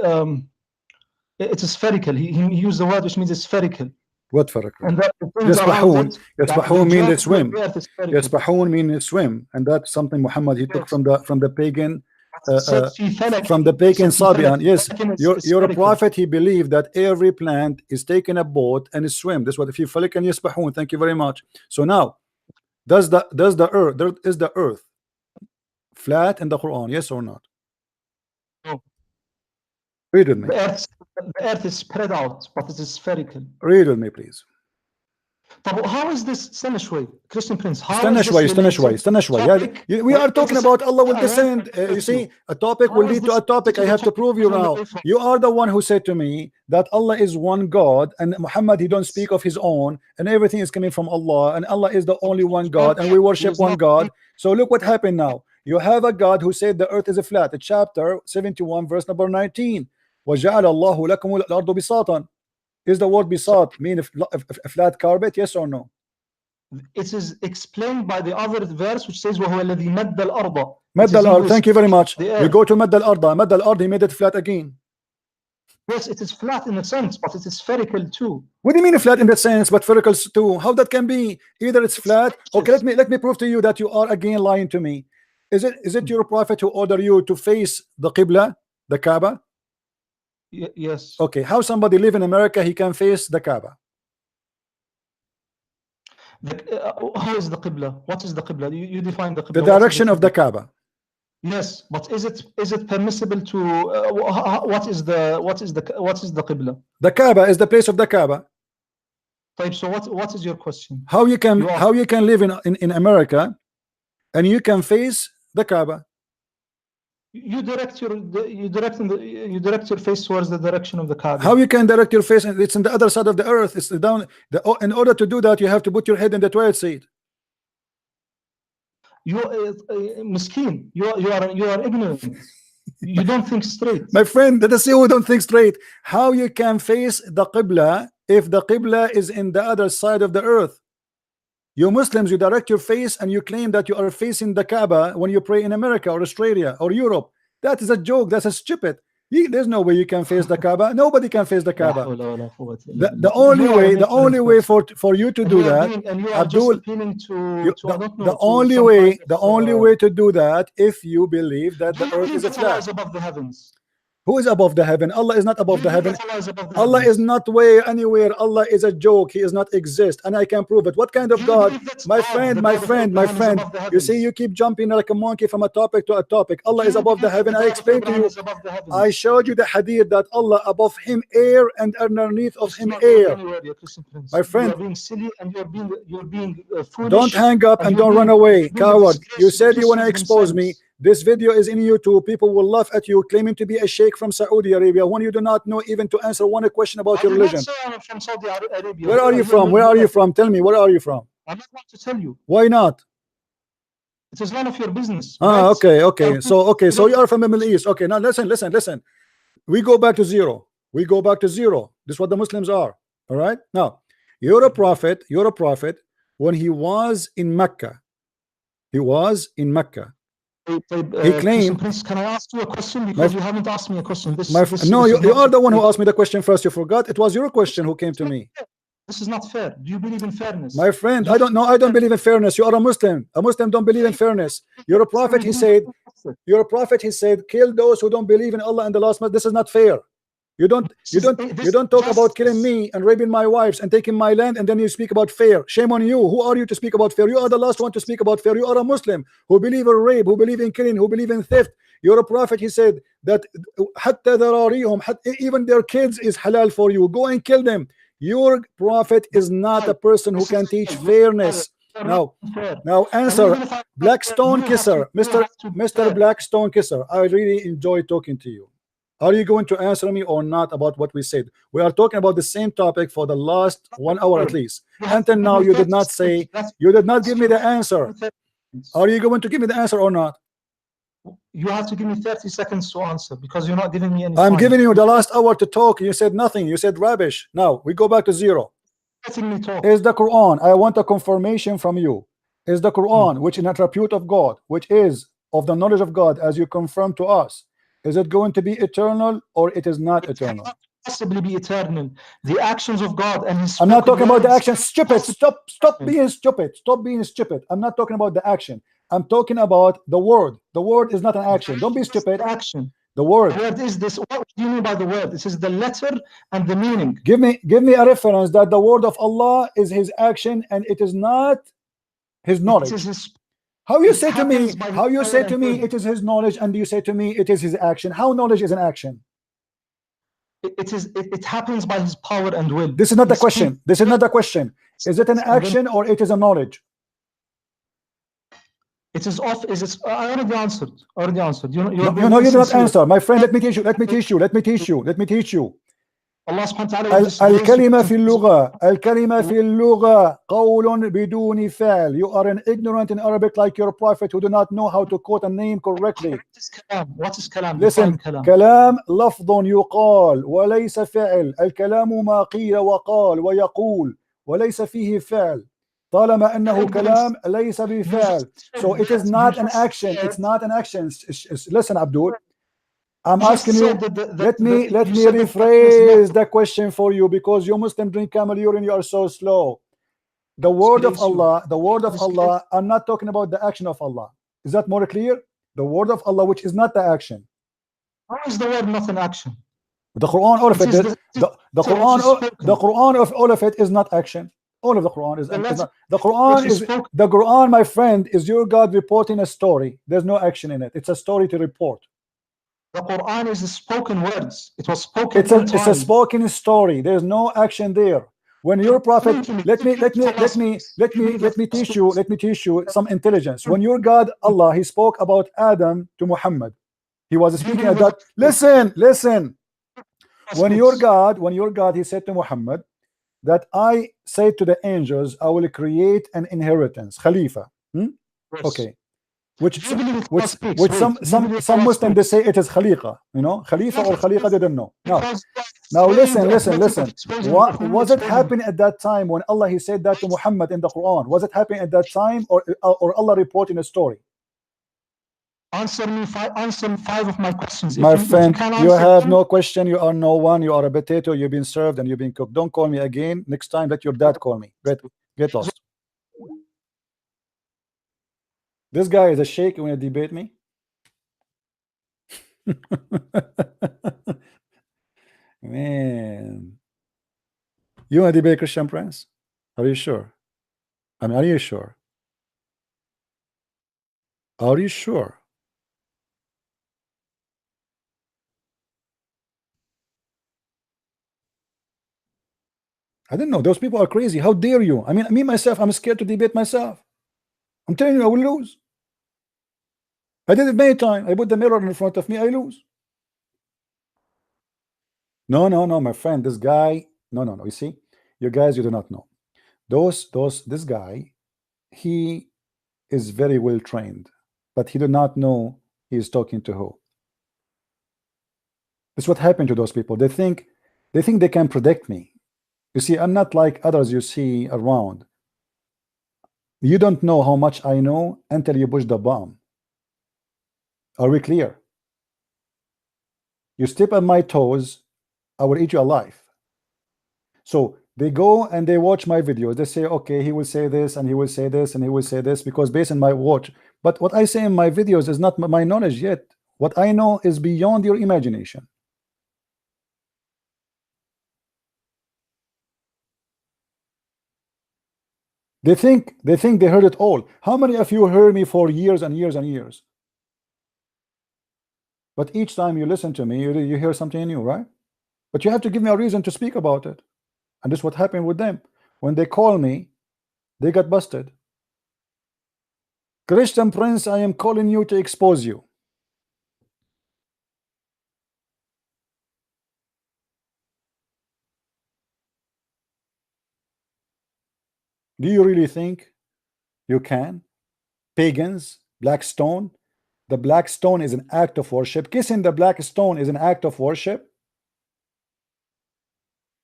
B: it's spherical. He used the word which means it's spherical.
A: What spherical?
B: And that
A: Yasbahun means they swim. Yasbahun means swim, and that's something Muhammad he took from the pagan Sabian. Yes, your prophet, he believed that every plant is taking a boat and is swim. That's what if you falik and yasbahun. Thank you very much. So now, is the earth flat in the Quran? Yes or not?
B: No.
A: Read with me.
B: The earth is spread out, but it is spherical.
A: Read with me, please.
B: But how is this Sanashway, Christian Prince?
A: Yeah, we are talking about Allah will descend. You see, a topic will lead to a topic. I have to prove you now. You are the one who said to me that Allah is one God, and Muhammad, he don't speak of his own, and everything is coming from Allah, and Allah is the only one God, and we worship one God. So look what happened now. You have a God who said the earth is a flat. Chapter 71, verse number 19. وَجَعَلَ اللَّهُ لَكُمُ الْأَرْضُ بِسَاطًا. Is the word bisat mean a flat carpet? Yes or no?
B: It is explained by the other verse which says وَهُوَ الَّذِي مَدَّ الْأَرْضَ.
A: مَدَّ الْأَرْض. Thank you very much. You go to مَدَّ الْأَرْض. مَدَّ الْأَرْض, he made it flat again.
B: Yes, it is flat in a sense, but it is spherical too.
A: What do you mean flat in that sense, but spherical too? How that can be? Either it's flat. Okay, let me prove to you that you are again lying to me. Is it your prophet who ordered you to face the Qibla, the Kaaba?
B: Yes.
A: Okay, how somebody live in America, he can face the Kaaba?
B: How is the Qibla? What is the Qibla? You define the Qibla.
A: The direction of the Kaaba.
B: Yes, but is it permissible to what is the Qibla?
A: The Kaaba is the place of the Kaaba.
B: So what is your question?
A: How you can live in America and you can face the Kaaba?
B: You direct your face towards the direction of the Kaaba.
A: How you can direct your face? It's on the other side of the earth. It's down. In order to do that, you have to put your head in the toilet seat.
B: You miskin. You are ignorant. You don't think straight.
A: My friend, let us see who don't think straight. How you can face the Qibla if the Qibla is in the other side of the earth? You Muslims, you direct your face and you claim that you are facing the Kaaba when you pray in America or Australia or Europe. That is a joke. That's a stupid. There's no way you can face the Kaaba. Nobody can face the Kaaba. The only way for you to do that, Abdul, the only way to do that, if you believe that the earth is a flat. Who is above the heaven? Allah is not above the heaven. Allah is not way anywhere. Allah is a joke. He does not exist, and I can prove it. What kind of God? My friend. You see, you keep jumping like a monkey from a topic to a topic. Allah is above the heaven. I explained to you. I showed you the hadith that Allah above him air and underneath of him air. My friend,
B: you're being foolish.
A: Don't hang up and don't run away, coward. You said you want to expose me. This video is in YouTube. People will laugh at you claiming to be a sheikh from Saudi Arabia when you do not know even to answer one question about your religion.
B: I'm from Saudi Arabia.
A: Where are you from? Where are you from? Tell me, where are you from?
B: I'm not going to tell you.
A: Why not?
B: It is none of your business.
A: Okay. So you are from the Middle East. Okay, now listen. We go back to zero. This is what the Muslims are. All right. Now, you're a prophet. When he was in Mecca. He claimed.
B: Prince, can I ask you a question? Because you haven't asked me a question.
A: No, you are the one who asked me the question first. You forgot. It was your question who came to me.
B: This is not fair. Do you believe in fairness?
A: My friend, I don't know. I don't believe in fairness. You are a Muslim. A Muslim don't believe in fairness. You're a prophet. He said, kill those who don't believe in Allah and the last month. This is not fair. You don't talk about killing me and raping my wives and taking my land, and then you speak about fair. Shame on you. Who are you to speak about fair? You are the last one to speak about fair. You are a Muslim who believe in rape, who believe in killing, who believe in theft. You're a prophet. He said that even their kids is halal for you. Go and kill them. Your prophet is not a person who can teach fairness. Now answer, Black Stone Kisser, Mr. Black Stone Kisser. I really enjoy talking to you. Are you going to answer me or not about what we said? We are talking about the same topic for the last 1 hour at least. Until now, you did not say, you did not give me the answer. Are you going to give me the answer or not?
B: You have to give me 30 seconds to answer because you're not giving me any
A: I'm
B: time.
A: giving you the last hour to talk. You said nothing. You said rubbish. Now we go back to zero.
B: Letting me talk.
A: Is the Quran, I want a confirmation from you, is the Quran, which is an attribute of God, which is of the knowledge of God, as you confirm to us, is it going to be eternal or it is not eternal?
B: Cannot possibly be eternal. The actions of God and His.
A: I'm not talking about the action. Stupid. Stop being stupid. Stop being stupid. I'm not talking about the action. I'm talking about the word. The word is not an action. Don't be stupid.
B: Action.
A: The word.
B: The word is this. What do you mean by the word? This is the letter and the meaning.
A: Give me a reference that the word of Allah is His action and it is not His knowledge. How you say to me? How you say to me it is His knowledge and you say to me it is His action? How knowledge is an action?
B: It happens by His power and will.
A: This is not the question. This is not the question. Is it an action or it is a knowledge?
B: It is off. Is it? I already answered. Already answered. You
A: did not answer, my friend. Let me teach you. Let me teach you. Let me teach you. Let me teach you.
B: Allah subhanahu wa ta'ala.
A: الكلمة في اللغة. الكلمة في اللغة قول بدون فعل. You are an ignorant in Arabic like your prophet who do not know how to quote a name correctly.
B: What is kalam?
A: Listen, كلام لفظ يقال وليس فعل. الكلام ما قيل وقال ويقول وليس فيه فعل. طالما أنه كلام ليس بفعل. So it is not an action. It's not an action. Listen, Abdul. I'm asking you. Let me rephrase the question for you because you Muslim drink camel urine. You are so slow. The word of Allah. The word of Allah. I'm not talking about the action of Allah. Is that more clear? The word of Allah, which is not the action.
B: How is the word not an action?
A: The Quran, all of it. The Quran of all of it is not action. All of the Quran is not. The Quran, my friend, is your God reporting a story. There's no action in it. It's a story to report.
B: The Quran is the spoken words. It was spoken.
A: It's a spoken story. There's no action there. When your prophet, let me teach you some intelligence. When your God Allah, He spoke about Adam to Muhammad. He was speaking at that. Listen. When your God, He said to Muhammad that I say to the angels, I will create an inheritance, Khalifa. Okay. Which some Muslims they say it is Khaliqa, you know, Khalifa or Khaliqa, they don't know. Now listen. What was it happening at that time when Allah He said that to Muhammad in the Quran? Was it happening at that time or Allah reporting a story?
B: Answer 5 of my questions.
A: My friend, you have no question. You are no one. You are a potato. You've been served and you've been cooked. Don't call me again. Next time, let your dad call me. Get lost. This guy is a sheikh. You want to debate me? Man, you want to debate Christian Prince? Are you sure? I mean, are you sure? Are you sure? I don't know. Those people are crazy. How dare you? I mean, me myself, I'm scared to debate myself. I'm telling you, I will lose. I did it many times. I put the mirror in front of me, I lose. No, my friend. This guy, no. You see, you guys, you do not know. This guy, he is very well trained, but he do not know he is talking to who. This is what happened to those people. They think they can predict me. You see, I'm not like others you see around. You don't know how much I know until you push the bomb. Are we clear? You step on my toes, I will eat you alive. So they go and they watch my videos. They say, okay, he will say this and he will say this and he will say this because based on my watch. But what I say in my videos is not my knowledge yet. What I know is beyond your imagination. They think they heard it all. How many of you heard me for years and years and years? But each time you listen to me, you hear something new, right? But you have to give me a reason to speak about it. And this is what happened with them. When they call me, they got busted. Christian Prince, I am calling you to expose you. Do you really think you can? Pagans, black stone. The black stone is an act of worship. Kissing the black stone is an act of worship.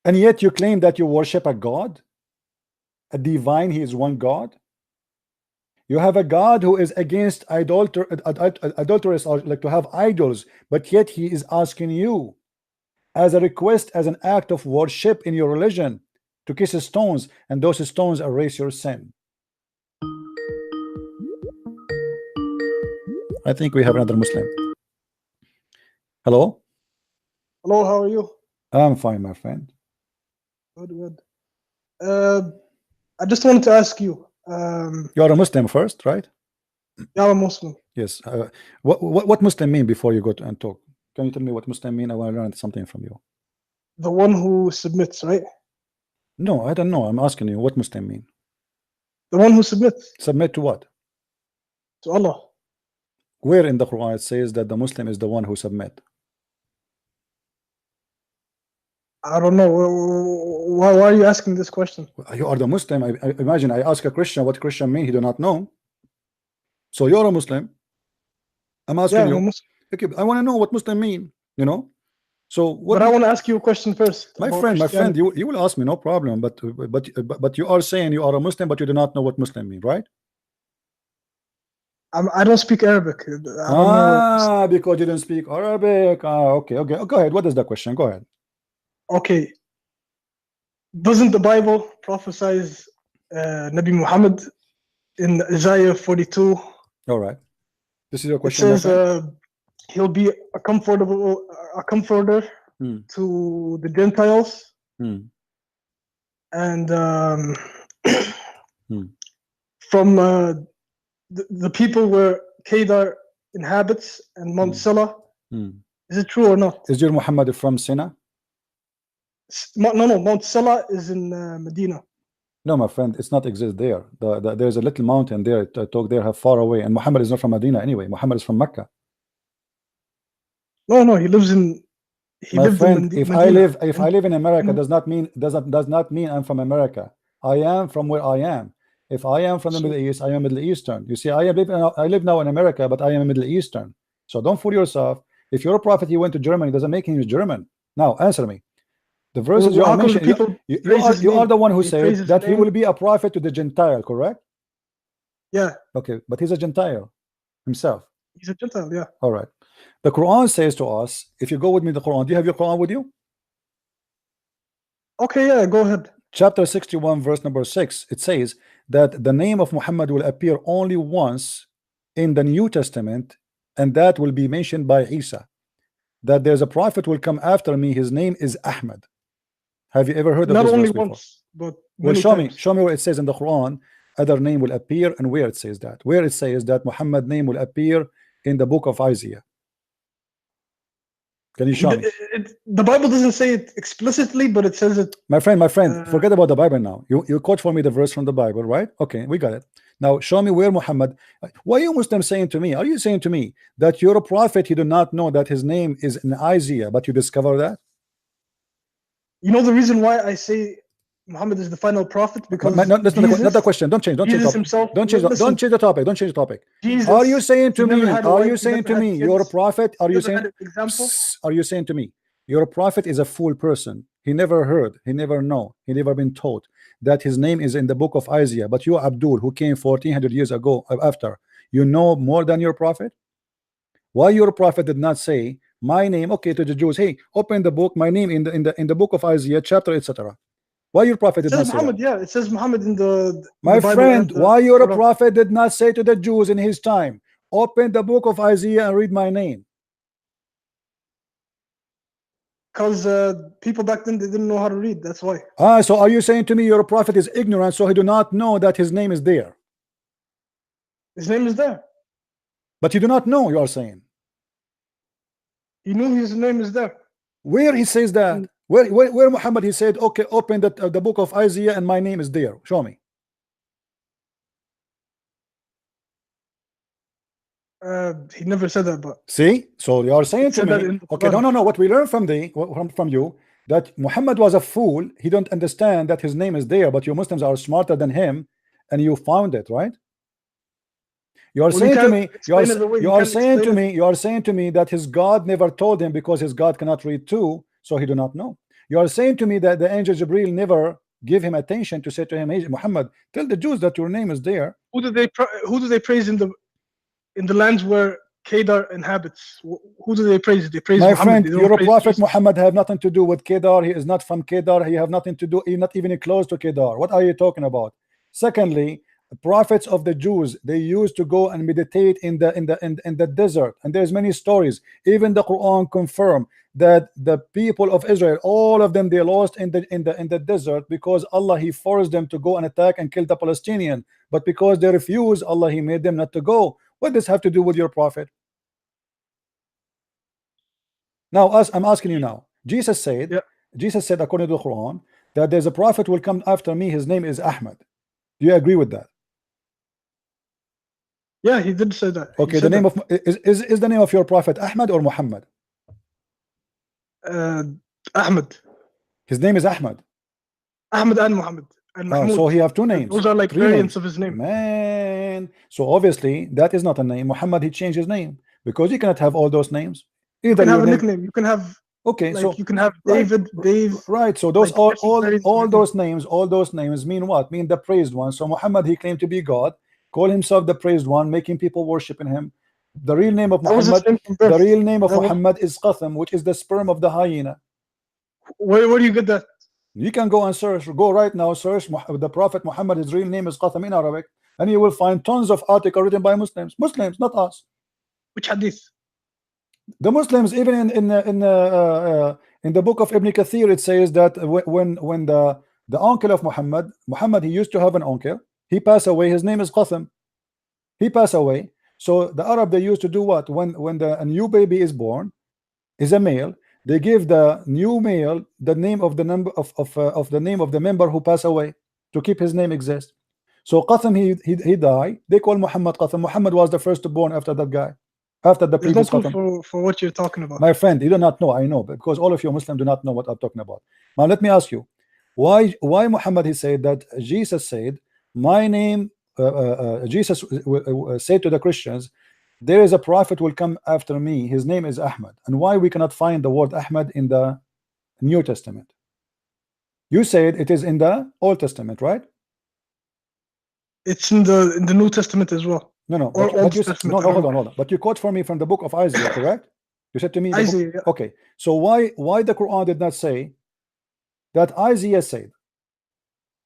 A: And yet you claim that you worship a God, a divine, he is one God. You have a God who is against adulterous, or like to have idols, but yet he is asking you as a request, as an act of worship in your religion, to kiss stones, and those stones erase your sin. I think we have another Muslim. Hello?
C: Hello, how are you?
A: I'm fine, my friend.
C: Good. I just wanted to ask you.
A: You're a Muslim first, right?
C: Yeah, I'm a Muslim.
A: Yes. What Muslim mean before you go to and talk? Can you tell me what Muslim mean? I want to learn something from you.
C: The one who submits, right?
A: No, I don't know. I'm asking you what Muslim mean.
C: The one who submits.
A: Submit to what?
C: To Allah.
A: Where in the Quran it says that the Muslim is the one who submit?
C: I don't know. Why are you asking this question?
A: You are the Muslim. I imagine I ask a Christian what Christian mean. He do not know. So you're a Muslim. I'm asking you. Okay, I want to know what Muslim mean. You know. So what?
C: But I want to ask you a question first.
A: My friend, you will ask me, no problem. But you are saying you are a Muslim, but you do not know what Muslim mean, right?
C: I don't speak Arabic.
A: Because you don't speak Arabic. Okay. Go ahead. What is the question? Go ahead.
C: Okay. Doesn't the Bible prophesize Nabi Muhammad in Isaiah 42?
A: All right. This is your question.
C: It says he'll be a comforter to the Gentiles. And from the people where Kedar inhabits and Mount Sela. Is it true or not?
A: Is your Muhammad from Sina?
C: No, Mount Sela is in Medina.
A: No, my friend, it's not exist there. There's a little mountain there. Talk there, far away, and Muhammad is not from Medina anyway. Muhammad is from Mecca.
C: No, he lives in.
A: My friend, if I live in America, does not mean I'm from America. I am from where I am. If I am from the Middle East, I am Middle Eastern. You see, I live now in America, but I am a Middle Eastern. So don't fool yourself. If you're a prophet, you went to Germany, doesn't make him German. Now answer me. The verses you are mentioning, you are the one who said that he will be a prophet to the Gentile, correct?
C: Yeah.
A: Okay, but he's a Gentile himself.
C: He's a Gentile, yeah.
A: All right. The Quran says to us, if you go with me the Quran, do you have your Quran with you?
C: Okay, yeah, go ahead.
A: Chapter 61, verse number 6, it says that the name of Muhammad will appear only once in the New Testament, and that will be mentioned by Isa. That there's a prophet will come after me, his name is Ahmad. Have you ever heard of this? Not only once, but show me where it says in the Quran other name will appear, and where it says that. Where it says that Muhammad name will appear in the book of Isaiah. Can you show me?
C: The Bible doesn't say it explicitly, but it says it.
A: My friend, forget about the Bible now. You quote for me the verse from the Bible, right? Okay, we got it. Now show me where Muhammad. Why are you Muslims saying to me? Are you saying to me that you're a prophet, you do not know that his name is in Isaiah, but you discover that?
C: You know the reason why I say Muhammad is the final prophet? Because
A: not the question. Don't change. Don't change the topic.
C: Jesus,
A: are you saying to me? You're a prophet? Are you saying to me you're a prophet is a fool person? He never heard. He never know. He never been taught that his name is in the book of Isaiah. But you, Abdul, who came 1400 years ago after, you know more than your prophet. Why your prophet did not say my name? Okay, to the Jews, hey, open the book, my name in the book of Isaiah, chapter, etc. Why your prophet did not say
C: Muhammad,
A: that?
C: Yeah, it says Muhammad in the
A: my
C: Bible,
A: friend, why your prophet did not say to the Jews in his time, open the book of Isaiah and read my name?
C: Because people back then, they didn't know how to read. That's why.
A: So are you saying to me your prophet is ignorant, so he do not know that his name is there?
C: His name is there.
A: But you do not know, you are saying.
C: He knew his name is there.
A: Where he says that? Where Muhammad he said, okay, open the book of Isaiah and my name is there? Show me.
C: He never said that, but
A: see, so you are saying to
C: said that
A: me,
C: in the
A: okay,
C: Quran.
A: no, what we learn from you, that Muhammad was a fool. He don't understand that his name is there, but you Muslims are smarter than him, and you found it, right? You are
C: Well,
A: saying to
C: can't
A: me,
C: explain it the way
A: you
C: you
A: are
C: can't
A: saying to
C: explain
A: me, you are saying to me that his God never told him because his God cannot read too, so he do not know. You are saying to me that the angel Jibril never give him attention to say to him, hey, Muhammad, tell the Jews that your name is there.
C: Who do they praise in the lands where Kedar inhabits? Who do they praise? They praise
A: My
C: Muhammad.
A: friend,
C: They don't
A: your
C: praise
A: prophet
C: Jesus.
A: Muhammad have nothing to do with Kedar. He is not from Kedar. He have nothing to do. He not even close to Kedar. What are you talking about? Secondly, the prophets of the Jews, they used to go and meditate in the desert, and there's many stories. Even the Quran confirm that the people of Israel, all of them, they lost in the desert because Allah he forced them to go and attack and kill the Palestinian. But because they refused, Allah he made them not to go. What does this have to do with your prophet? Now, I'm asking you now. Jesus said, according to the Quran, that there's a prophet will come after me. His name is Ahmad. Do you agree with that?
C: Yeah, he did say that.
A: Okay, the name of is the name of your prophet Ahmad or Muhammad?
C: Ahmad.
A: His name is Ahmad.
C: Ahmad and Muhammad and Mahmud.
A: So he have two names.
C: Those are like variants of his name.
A: Man, so obviously that is not a name. Muhammad he changed his name because you cannot have all those names.
C: You can have a nickname. You can have
A: so
C: you can have David, Dave.
A: Right. So those all those names mean what? Mean the praised one. So Muhammad he claimed to be God, call himself the praised one, making people worshiping him. The real name of Muhammad, Muhammad is Qatham, which is the sperm of the hyena.
C: Where do you get that?
A: You can go and search. Go right now, search the Prophet Muhammad. His real name is Qatham in Arabic, and you will find tons of articles written by Muslims, not us.
C: Which hadith?
A: The Muslims, even in the book of Ibn Kathir, it says that when the uncle of Muhammad, he used to have an uncle. He passed away. His name is Qatham. He passed away. So the Arab, they used to do what? When a new baby is born, is a male, they give the new male the name of the number of the name of the member who passed away to keep his name exist. So Qatham, he died. They call Muhammad Qatham. Muhammad was the first born after that guy. After the previous
C: for what you're talking about.
A: My friend, you do not know. I know, because all of you Muslims do not know what I'm talking about. Now let me ask you, why Muhammad he said that Jesus said, my name, Jesus said to the Christians, there is a prophet will come after me, his name is Ahmad. And why we cannot find the word Ahmad in the New Testament? You said it is in the Old Testament, right?
C: It's in the New Testament as well.
A: No, but you said, no, hold on. But you quote for me from the book of Isaiah, correct? You said to me,
C: Isaiah, yeah.
A: Okay. So why the Quran did not say that Isaiah said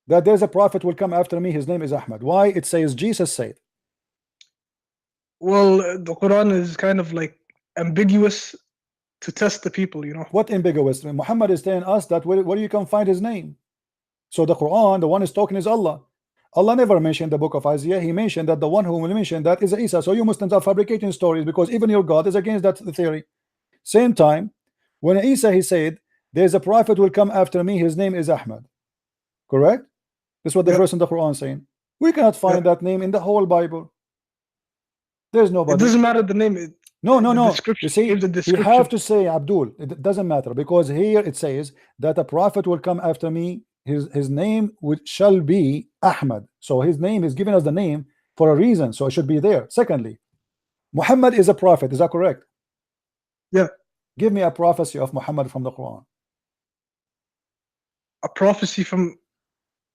A: that there's a prophet will come after me, his name is Ahmad? Why it says Jesus said?
C: Well, the Quran is kind of like ambiguous to test the people, you know.
A: What ambiguous? Muhammad is telling us that where you can find his name. So the Quran, the one is talking is Allah. Allah never mentioned the book of Isaiah. He mentioned that the one who will mention that is Isa. So you Muslims are fabricating stories because even your God is against that theory. Same time, when Isa he said, there's a prophet will come after me, his name is Ahmad. Correct? That's what the verse in the Quran saying. We cannot find that name in the whole Bible. There's nobody.
C: It doesn't matter the name.
A: No. You see, you have to say Abdul. It doesn't matter because here it says that a prophet will come after me. His name shall be Ahmad. So his name is giving us the name for a reason. So it should be there. Secondly, Muhammad is a prophet. Is that correct?
C: Yeah.
A: Give me a prophecy of Muhammad from the Quran.
C: A prophecy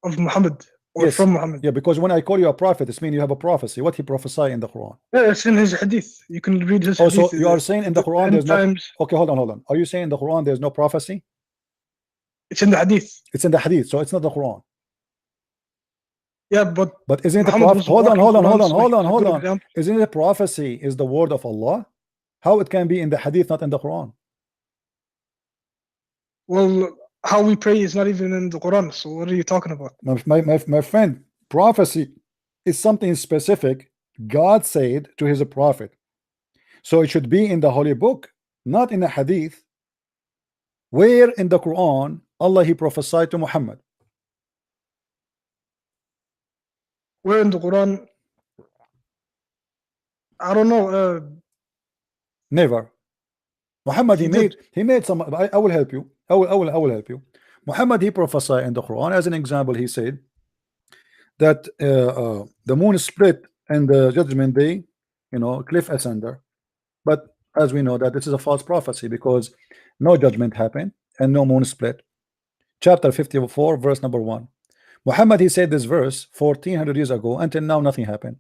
C: of Muhammad or from Muhammad.
A: Yeah, because when I call you a prophet, it means you have a prophecy. What he prophesied in the Quran?
C: Yeah, it's in his hadith. You can read his hadith.
A: So you are saying in the Quran there's no. Okay, hold on. Are you saying in the Quran there's no prophecy?
C: It's in the hadith.
A: It's in the hadith, so it's not the Quran.
C: Yeah, but
A: isn't it a prophecy? Hold on. Isn't it a prophecy is the word of Allah? How it can be in the hadith, not in the Quran?
C: Well, how we pray is not even in the Quran. So what are you talking about?
A: My friend, prophecy is something specific God said to his prophet. So it should be in the holy book, not in the hadith. Where in the Quran Allah he prophesied to Muhammad?
C: Where in the Quran? I don't know.
A: Never. Muhammad
C: He
A: he made some. I will help you. I will help you. Muhammad he prophesied in the Quran. As an example, he said that the moon split and the judgment day, cliff asunder. But as we know that this is a false prophecy, because no judgment happened and no moon split. Chapter 54 verse number 1. Muhammad he said this verse 1400 years ago. Until now nothing happened.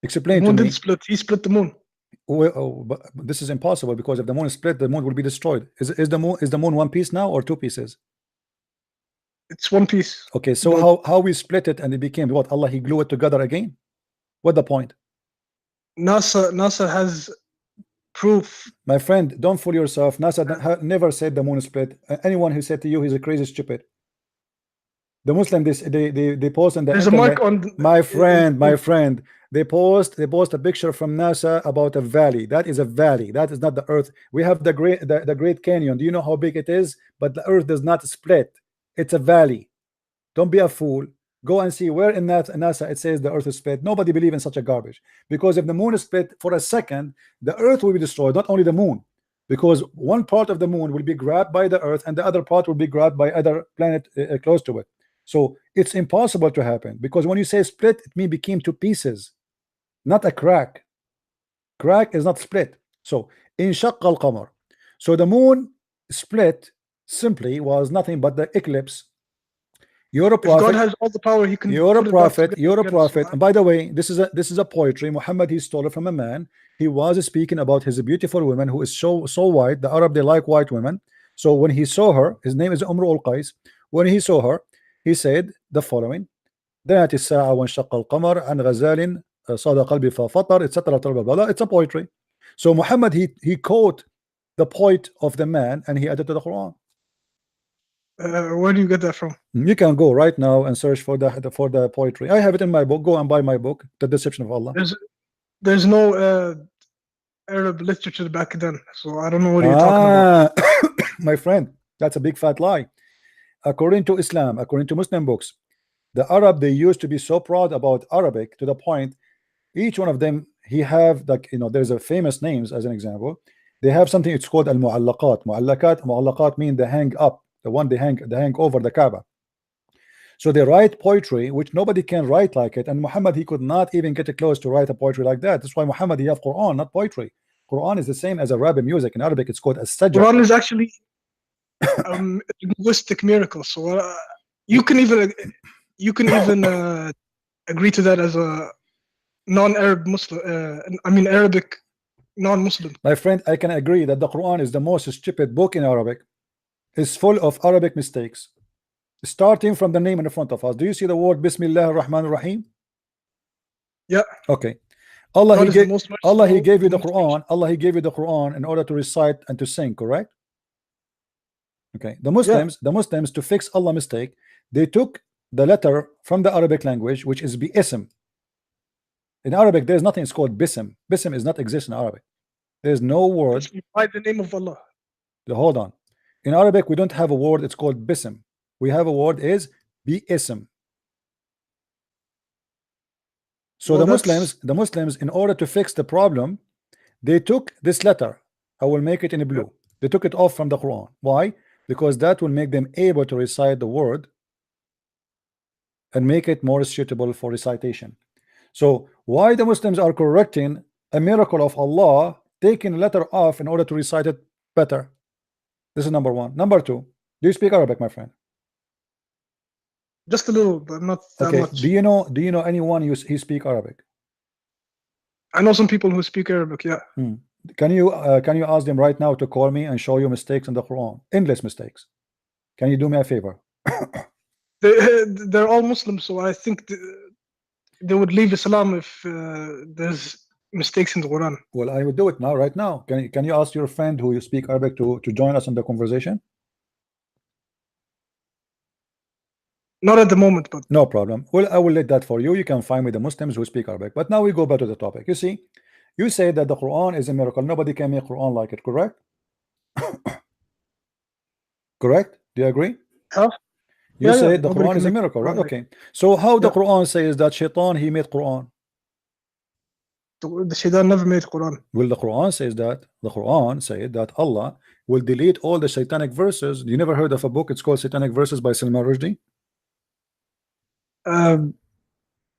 A: Explain
C: the moon
A: to me.
C: didn't split. He split the moon.
A: But this is impossible, because if the moon is split, the moon will be destroyed. Is the moon one piece now or two pieces?
C: It's one piece.
A: Okay, so how we split it and it became what? Allah he glue it together again? What the point?
C: NASA has proof.
A: My friend, don't fool yourself. NASA never said the moon split. Anyone who said to you he's a crazy stupid. The Muslim they post on the
C: There's
A: internet.
C: a mark on
A: My friend, they post a picture from NASA about a valley. That is a valley. That is not the earth. We have the Great Canyon. Do you know how big it is? But the earth does not split. It's a valley. Don't be a fool. Go and see where in NASA it says the earth is split. Nobody believes in such a garbage, because if the moon is split for a second, the earth will be destroyed, not only the moon, because one part of the moon will be grabbed by the earth and the other part will be grabbed by other planet close to it. So it's impossible to happen, because when you say split, it means became two pieces, not a crack. Crack is not split. So in shaqqa al-qamar, so the moon split simply was nothing but the eclipse. You're a prophet.
C: God has all the power. He can.
A: You're a prophet. You're a prophet. And by the way, this is a poetry. Muhammad he stole it from a man. He was speaking about his beautiful woman who is so white. The Arab they like white women. So when he saw her, his name is Umru al-Qais. When he saw her, he said the following: "Da'at as-sa'a wa shaqqa al-qamar an ghazalin sada qalbi fa fatar," etc. It's a poetry. So Muhammad he quote the poet of the man and he added to the Quran.
C: Where do you get that from?
A: You can go right now and search for the poetry. I have it in my book. Go and buy my book, The Deception of Allah.
C: There's no Arab literature back then, so I don't know what you're talking about.
A: My friend, that's a big fat lie. According to Islam, according to Muslim books, the Arab they used to be so proud about Arabic to the point each one of them he have there's a famous names. As an example, they have something, it's called al-mu'allaqat. Mu'allaqat mean the hang up. The one they hang over the Kaaba. So they write poetry which nobody can write like it, and Muhammad he could not even get close to write a poetry like that. That's why Muhammad he have Quran, not poetry. Quran is the same as Arabic music. In Arabic it's called as-sajr.
C: Quran is actually a linguistic miracle. So you can even agree to that as a non-Arab Muslim. Arabic non-Muslim.
A: My friend, I can agree that the Quran is the most stupid book in Arabic. It's full of Arabic mistakes, starting from the name in the front of us. Do you see the word Bismillah ar-Rahman ar-Rahim?
C: Yeah.
A: Okay. Allah he gave you the Quran. Allah he gave you the Quran in order to recite and to sing, correct? Okay. The Muslims to fix Allah mistake, they took the letter from the Arabic language, which is bi-ism. In Arabic, there's nothing. It's called bism. Bism is not exist in Arabic. There's no word.
C: By the name of Allah.
A: Hold on. In Arabic, we don't have a word. It's called bism. We have a word is bi-ism. So the Muslims, in order to fix the problem, they took this letter. I will make it in blue. They took it off from the Quran. Why? Because that will make them able to recite the word and make it more suitable for recitation. So why the Muslims are correcting a miracle of Allah, taking a letter off in order to recite it better? This is number one. Number two, do you speak Arabic, my friend?
C: Just a little, but not that much.
A: Do you know anyone who speak Arabic?
C: I know some people who speak Arabic, yeah.
A: Can you ask them right now to call me and show you mistakes in the Quran? Endless mistakes. Can you do me a favor?
C: They're all Muslims, so I think they would leave Islam if there's mistakes in the Quran.
A: Well, I would do it now, right now. Can you ask your friend who you speak Arabic to join us in the conversation?
C: Not at the moment, but
A: no problem. Well, I will let that for you. You can find me the Muslims who speak Arabic. But now we go back to the topic. You see, you say that the Quran is a miracle. Nobody can make Quran like it, correct? Correct? Do you agree?
C: Huh?
A: You
C: Yeah,
A: said the
C: nobody
A: Quran
C: can
A: is a
C: make
A: miracle, right?
C: Quran.
A: Okay. So how the
C: Yeah.
A: Quran says that Shaitan, he made Quran?
C: The Shaitan never made Quran.
A: Well, the Quran says that. The Quran said that Allah will delete all the satanic verses. You never heard of a book? It's called Satanic Verses by Salman Rushdie?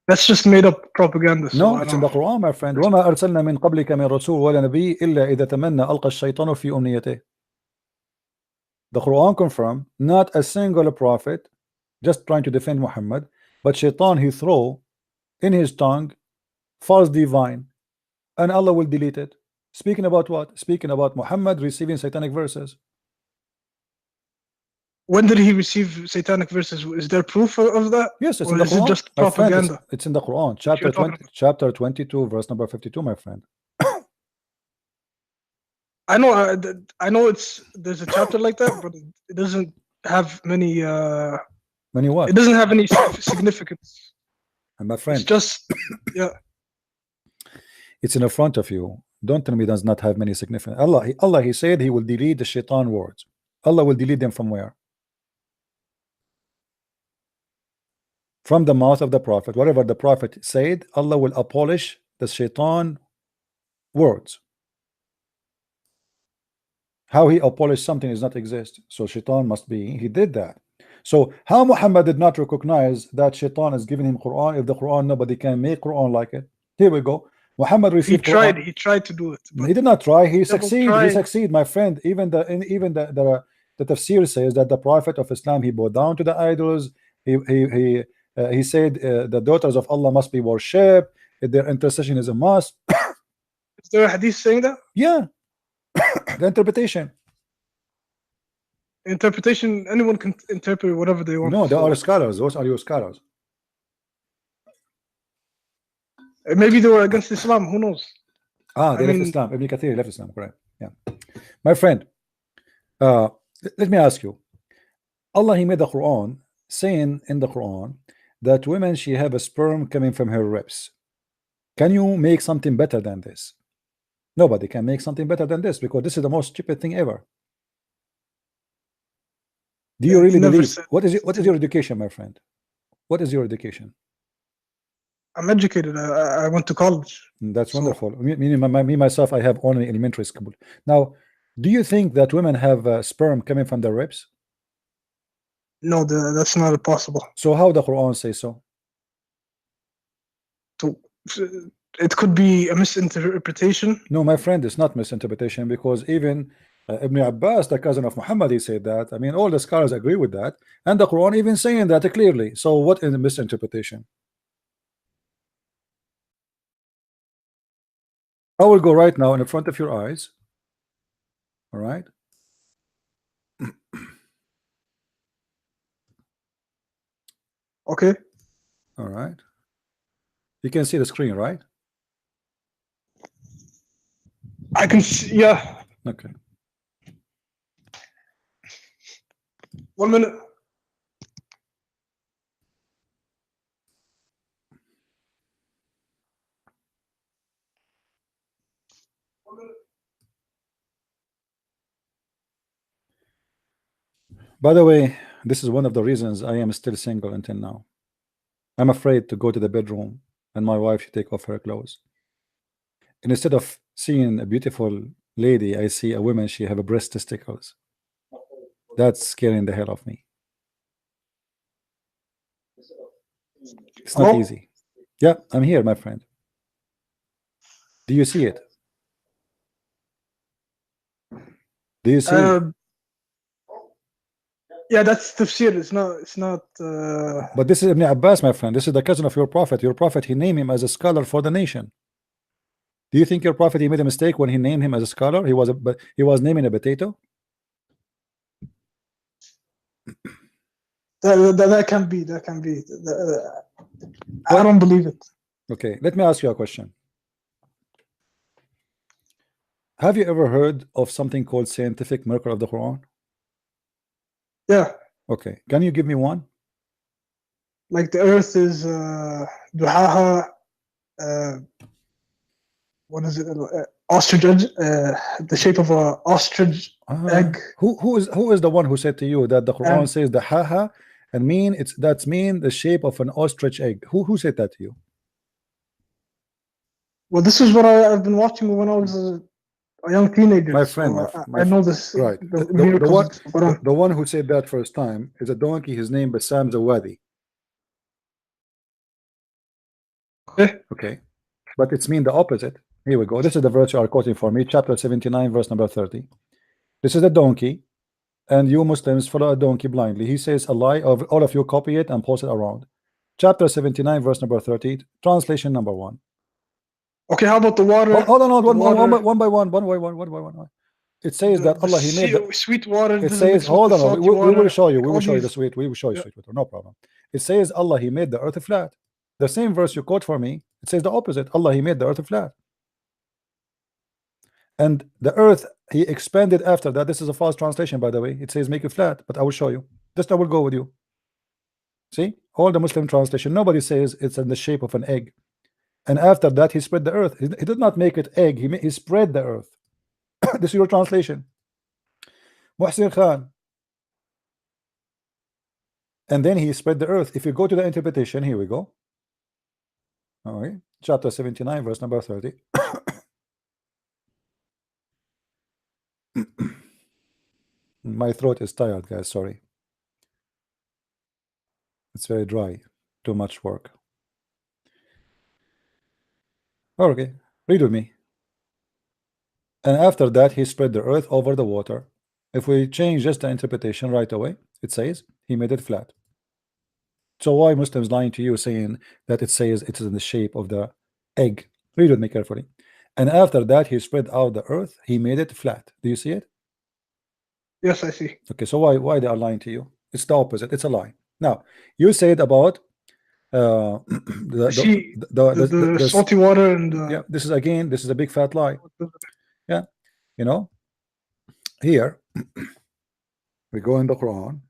C: That's just made up propaganda. So
A: No,
C: I
A: it's
C: don't
A: in the
C: know.
A: Quran, my friend. وَمَا أَرْسَلْنَا مِنْ قَبْلِكَ مِنْ رَسُولٍ وَلَا نَبِيٍّ إِلَّا إِذَا تَمَنَّى أَلْقَى الشَّيْطَانُ فِي أُمْنِيَّتِهِ. The Quran confirmed not a single prophet just trying to defend Muhammad, but Shaitan he throw in his tongue false divine, and Allah will delete it. Speaking about what? Speaking about Muhammad receiving satanic verses.
C: When did he receive satanic verses? Is there proof of that?
A: Yes, it's
C: Or
A: in the
C: is it
A: Quran.
C: just
A: My friend,
C: propaganda?
A: it's in the Quran,
C: you're
A: chapter
C: talking
A: 20, chapter 22, verse number 52, my friend.
C: I know there's a chapter like that, but it doesn't have many.
A: Many what?
C: It doesn't have any significance.
A: And my friend,
C: It's just yeah.
A: it's in front of you. Don't tell me it does not have many significance. Allah, he said he will delete the shaitan words. Allah will delete them from where? From the mouth of the prophet. Whatever the prophet said, Allah will abolish the shaitan words. How he abolished something does not exist. So shaitan must be, he did that. So how Muhammad did not recognize that shaitan is giving him Quran? If the Quran, nobody can make Quran like it. Here we go. Muhammad received Quran.
C: He tried to do it.
A: He did not try. He
C: Devil
A: succeeded.
C: tried.
A: He succeeded, my friend. Even the tafsir says that the prophet of Islam, he bowed down to the idols. He said the daughters of Allah must be worshipped. Their intercession is a must.
C: Is there a hadith saying that?
A: Yeah. The interpretation.
C: Interpretation. Anyone can interpret whatever they want.
A: No, there are scholars. Those are your scholars.
C: Maybe they were against Islam. Who knows?
A: They left Islam. Ibn Kathir left Islam. Correct. Yeah. My friend, let me ask you. Allah, he made the Quran saying in the Quran that women, she have a sperm coming from her ribs. Can you make something better than this? Nobody can make something better than this, because this is the most stupid thing ever. Do you really believe? What is your education, my friend? What is your education?
C: I'm educated. I went to college.
A: That's wonderful. Me myself, I have only elementary school. Now, do you think that women have sperm coming from their ribs?
C: No, that's not possible.
A: So how the Quran says so?
C: It could be a misinterpretation.
A: No, my friend, it's not misinterpretation, because even Ibn Abbas, the cousin of Muhammad, he said that. I mean, all the scholars agree with that, and the Quran even saying that clearly. So what is the misinterpretation? I will go right now in front of your eyes. All right.
C: Okay.
A: All right. You can see the screen, right?
C: I can see, yeah.
A: Okay.
C: 1 minute.
A: By the way, this is one of the reasons I am still single until now. I'm afraid to go to the bedroom and my wife should take off her clothes. And instead of seeing a beautiful lady, I see a woman, she have a breast testicles. That's scaring the hell of me. It's not easy. Yeah, I'm here, my friend. Do you see it? Do you see it?
C: Yeah, that's tafsir. It's not.
A: But this is Ibn Abbas, my friend. This is the cousin of your prophet. Your prophet, he named him as a scholar for the nation. Do you think your prophet, he made a mistake when he named him as a scholar? He was naming a potato.
C: That can be. That can be. I don't believe it.
A: Okay, let me ask you a question. Have you ever heard of something called scientific miracle of the Quran?
C: Yeah.
A: Okay, can you give me one?
C: Like the earth is duhaha. What is it? ostrich egg, the shape of a ostrich egg.
A: Who is the one who said to you that the Quran says the haha and that's mean the shape of an ostrich egg? Who said that to you?
C: Well, this is what I've been watching when I was a young teenager.
A: My friend,
C: so I know this.
A: Right. The one who said that first time is a donkey. His name is Sam Zawadi. Okay. But it's mean the opposite. Here we go. This is the verse you are quoting for me, chapter 79, verse number 30. This is a donkey, and you Muslims follow a donkey blindly. He says a lie. Of all of you copy it and post it around. Chapter 79, verse number 30, translation number 1.
C: Okay, how about the water?
A: Hold on, one by one. It says that Allah He made the
C: sweet water.
A: It says, hold on, we will show you. We will show you the sweet. We will show you sweet water. No problem. It says Allah He made the earth flat. The same verse you quote for me, it says the opposite. Allah He made the earth flat. And the earth He expanded after that. This is a false translation, by the way. It says make it flat, but I will show you. Just I will go with you. See, all the Muslim translation, nobody says it's in the shape of an egg. And after that, He spread the earth. He did not make it egg. He spread the earth. This is your translation, Muhsin Khan. And then He spread the earth. If you go to the interpretation, here we go. All right, chapter 79, verse number 30. My throat is tired, guys. Sorry. It's very dry. Too much work. Okay, read with me. And after that, He spread the earth over the water. If we change just the interpretation right away, it says He made it flat. So why Muslims lying to you saying that it says it is in the shape of the egg? Read with me carefully. And after that, He spread out the earth. He made it flat. Do you see it?
C: Yes, I see.
A: Okay, so why they are lying to you? It's the opposite. It's a lie. Now you said about the
C: salty water and
A: yeah. This is a big fat lie. Yeah, you know. Here we go in the Quran,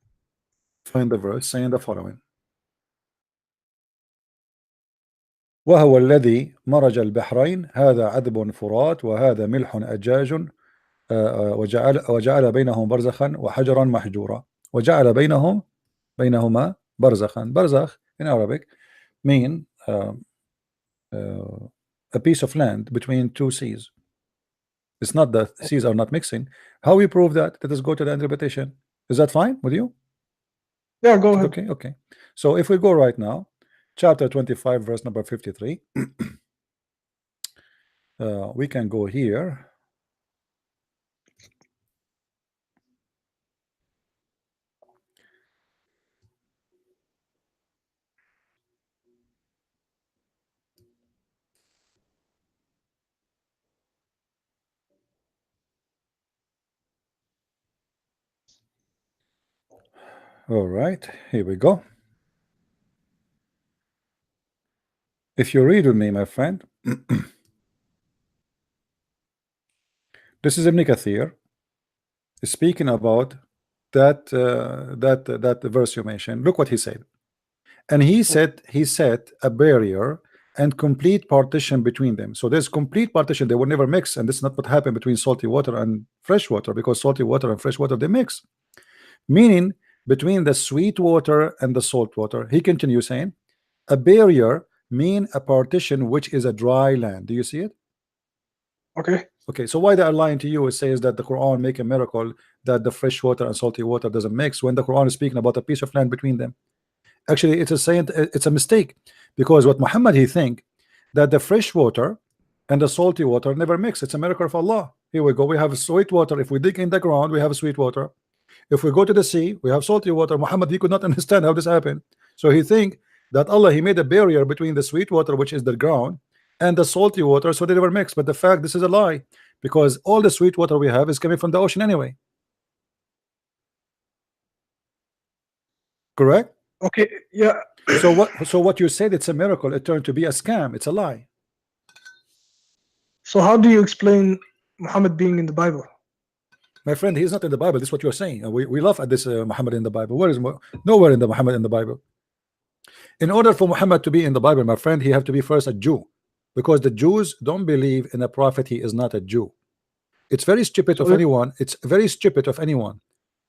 A: find the verse saying the following. وهو الذي مرج البحرين هذا عذب فرات وهذا ملح أجاج وجعل بينهم برزخا وحجرا محجورا وجعل بينهما برزخا. Barzakh in Arabic mean a piece of land between two seas. It's not that seas are not mixing. How we prove that? Let us go to the interpretation. Is that fine with you?
C: Yeah, go ahead.
A: Okay. So if we go right now, chapter 25, verse number 53. We can go here. All right, here we go. If you read with me, my friend, this is Ibn Kathir speaking about that verse you mentioned. Look what he said. And he said he set a barrier and complete partition between them. So there's complete partition. They will never mix, and this is not what happened between salty water and fresh water, because salty water and fresh water they mix. Meaning between the sweet water and the salt water. He continues saying, a barrier mean a partition which is a dry land. Do you see it? Okay, so why they are lying to you? It says that the Quran make a miracle that the fresh water and salty water doesn't mix, when the Quran is speaking about a piece of land between them. Actually, it's a mistake, because what Muhammad he think that the fresh water and the salty water never mix. It's a miracle of Allah. Here we go. We have sweet water. If we dig in the ground, we have sweet water. If we go to the sea, we have salty water. Muhammad he could not understand how this happened, so he think that Allah he made a barrier between the sweet water, which is the ground, and the salty water, so they never mix. But the fact, this is a lie, because all the sweet water we have is coming from the ocean anyway. Correct?
C: Okay, yeah.
A: So what you said, it's a miracle, it turned to be a scam. It's a lie.
C: So how do you explain Muhammad being in the Bible?
A: My friend, he's not in the Bible. This is what you're saying. We laugh at this Muhammad in the Bible. Where is nowhere in the Muhammad in the Bible? In order for Muhammad to be in the Bible, my friend, he have to be first a Jew.
D: because the Jews don't believe in a prophet. He is not a Jew. It's very stupid of anyone. It's very stupid of anyone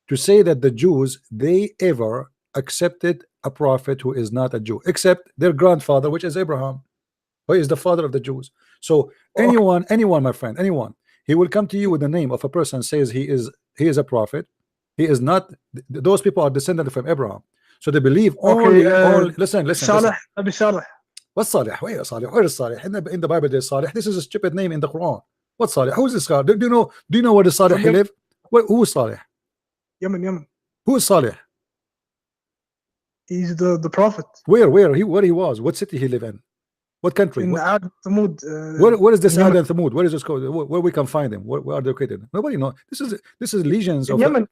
D: to say that the Jews, they ever accepted a prophet who is not a Jew, except their grandfather, which is Abraham, who is the father of the Jews. So anyone, my friend, anyone, he will come to you with the name of a person, says he is a prophet. He is not. Those people are descendants from Abraham, so they believe only. Listen.
C: Salih, Abi Salih.
D: What's Salih? Where is Salih? Where is Salih? In the Bible, there's Salih. This is a stupid name in the Quran. What's Salih? Who is this guy? Do you know where the Salih live? Who is Salih?
C: Yemen.
D: Who is Salih?
C: He's the prophet.
D: Where he was? What city he live in? What country?
C: In Ad Thamud.
D: Where is this Ad and Thamud? Where is this called? Where we can find them? Where are they located? Nobody knows. This is legions of
C: Yemen.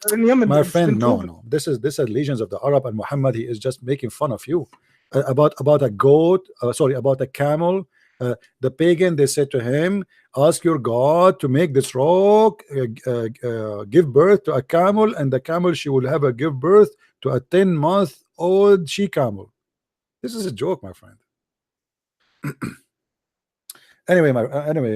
D: My friend, no. This is legions of the Arab, and Muhammad, he is just making fun of you about a goat. About a camel. The pagan, they said to him, ask your God to make this rock give birth to a camel, and the camel, she will have give birth to a 10-month-old she camel. This is a joke, my friend. Anyway,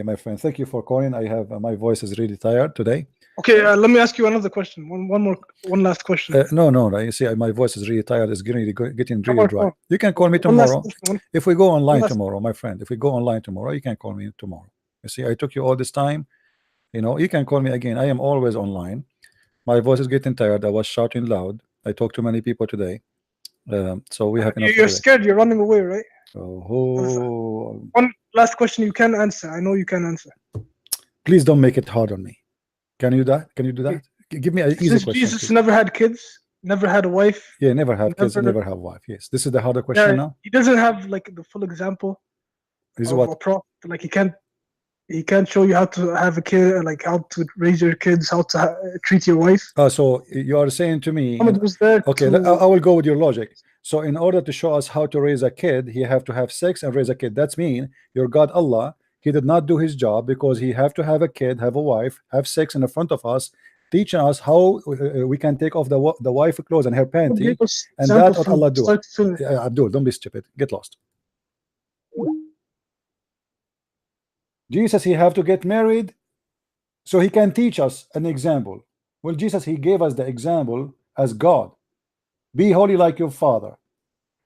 D: my friend, thank you for calling. I have my voice is really tired today.
C: Okay, let me ask you another question. One last question.
D: No. You see, my voice is really tired. It's getting really dry. You can call me tomorrow. If we go online tomorrow, my friend, if we go online tomorrow, you can call me tomorrow. You see, I took you all this time. You can call me again. I am always online. My voice is getting tired. I was shouting loud. I talked to many people today. So we have enough.
C: You're scared. You're running away, right?
D: Oh.
C: One last question you can answer. I know you can answer.
D: Please don't make it hard on me. Can you do that? Give me an easy question.
C: Jesus
D: please.
C: never had kids, never had a wife.
D: Yeah, never have kids, never have wife. Yes, this is the harder question now.
C: He doesn't have like the full example.
D: Is
C: of
D: what?
C: A prophet. Like he can't show you how to have a kid, like how to raise your kids, how to treat your wife.
D: So you are saying to me,
C: Muhammad was there.
D: Okay, I will go with your logic. So in order to show us how to raise a kid, he have to have sex and raise a kid. That's mean your God Allah, he did not do his job, because he have to have a kid, have a wife, have sex in the front of us, teaching us how we can take off the wife clothes and her panty, and that's what Allah do. Abdul, don't be stupid. Get lost. Jesus, he have to get married so he can teach us an example. Well, Jesus, he gave us the example as God. Be holy like your father.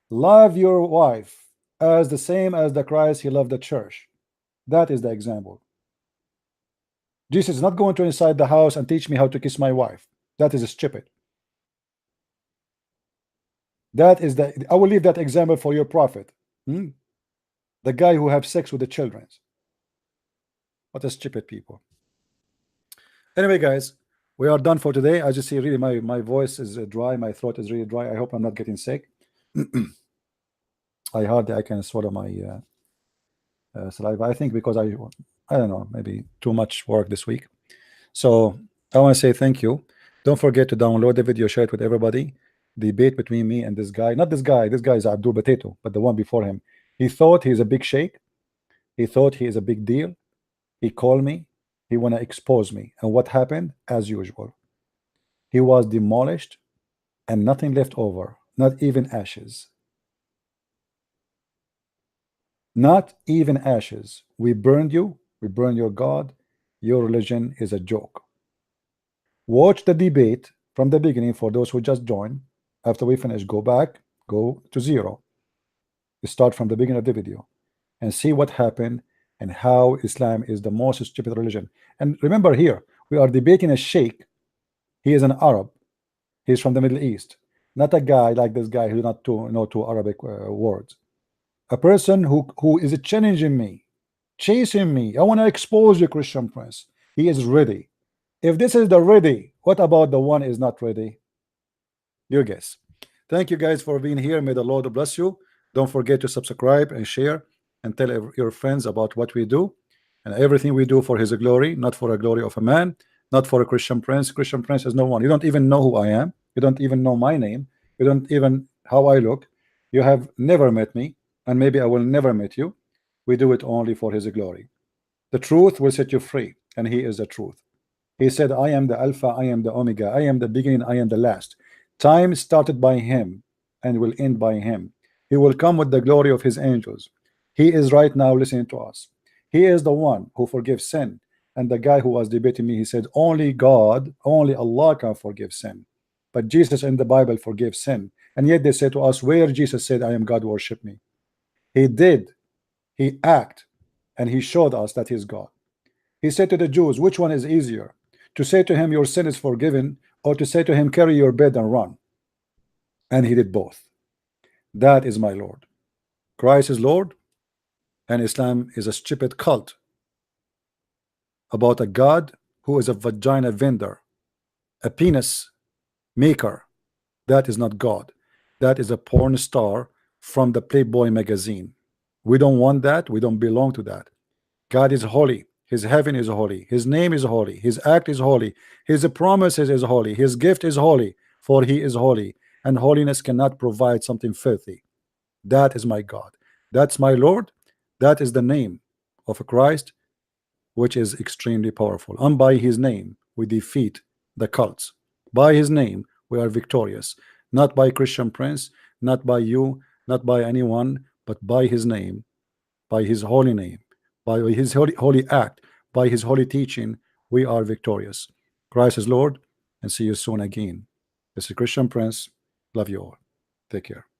D: Love your wife as the same as the Christ he loved the church. That is the example. Jesus is not going to inside the house and teach me how to kiss my wife. That is stupid. That is I will leave that example for your prophet. The guy who have sex with the children. What a stupid people. Anyway, guys, we are done for today. I just see really my voice is dry. My throat is really dry. I hope I'm not getting sick. I can swallow my saliva. I think because I don't know, maybe too much work this week. So I want to say thank you. Don't forget to download the video, share it with everybody. The debate between me and this guy, not this guy is Abdul Potato, but the one before him. He thought he's a big sheikh. He thought he is a big deal. He called me. He want to expose me. And what happened? As usual, he was demolished and nothing left over, not even ashes. Not even ashes. We burned you. We burned your God. Your religion is a joke. Watch the debate from the beginning for those who just joined. After we finish, go back, go to 0. You start from the beginning of the video and see what happened and how Islam is the most stupid religion. And remember, here we are debating a sheikh. He is an Arab. He's from the Middle East, not a guy like this guy who does not know two Arabic words. A person who is challenging me, chasing me. I want to expose you, Christian Prince. He is ready. If this is the ready, what about the one is not ready? You guess. Thank you guys for being here. May the Lord bless you. Don't forget to subscribe and share and tell your friends about what we do and everything we do for his glory, not for the glory of a man, not for a Christian Prince. Christian Prince is no one. You don't even know who I am. You don't even know my name. You don't even how I look. You have never met me, and maybe I will never meet you. We do it only for his glory. The truth will set you free, and he is the truth. He said, I am the Alpha, I am the Omega, I am the beginning, I am the last. Time started by him and will end by him. He will come with the glory of his angels. He is right now listening to us. He is the one who forgives sin. And the guy who was debating me, he said only God, only Allah can forgive sin, but Jesus in the Bible forgives sin. And yet they say to us, where Jesus said I am God, worship me? He did. He acted, and he showed us that he's God. He said to the Jews, which one is easier, to say to him your sin is forgiven, or to say to him carry your bed and run? And he did both. That is my Lord. Christ is Lord, and Islam is a stupid cult about a God who is a vagina vendor, a penis maker. That is not God. That is a porn star from the Playboy magazine. We don't want that. We don't belong to that. God is holy. His heaven is holy. His name is holy. His act is holy. His promises is holy. His gift is holy, for he is holy, and holiness cannot provide something filthy. That is my God. That's my Lord. That is the name of a Christ, which is extremely powerful. And by his name we defeat the cults. By his name we are victorious, not by Christian Prince, not by you, not by anyone, but by his name, by his holy name, by his holy act, by his holy teaching. We are victorious. Christ is Lord, and see you soon again. This is Christian Prince. Love you all. Take care.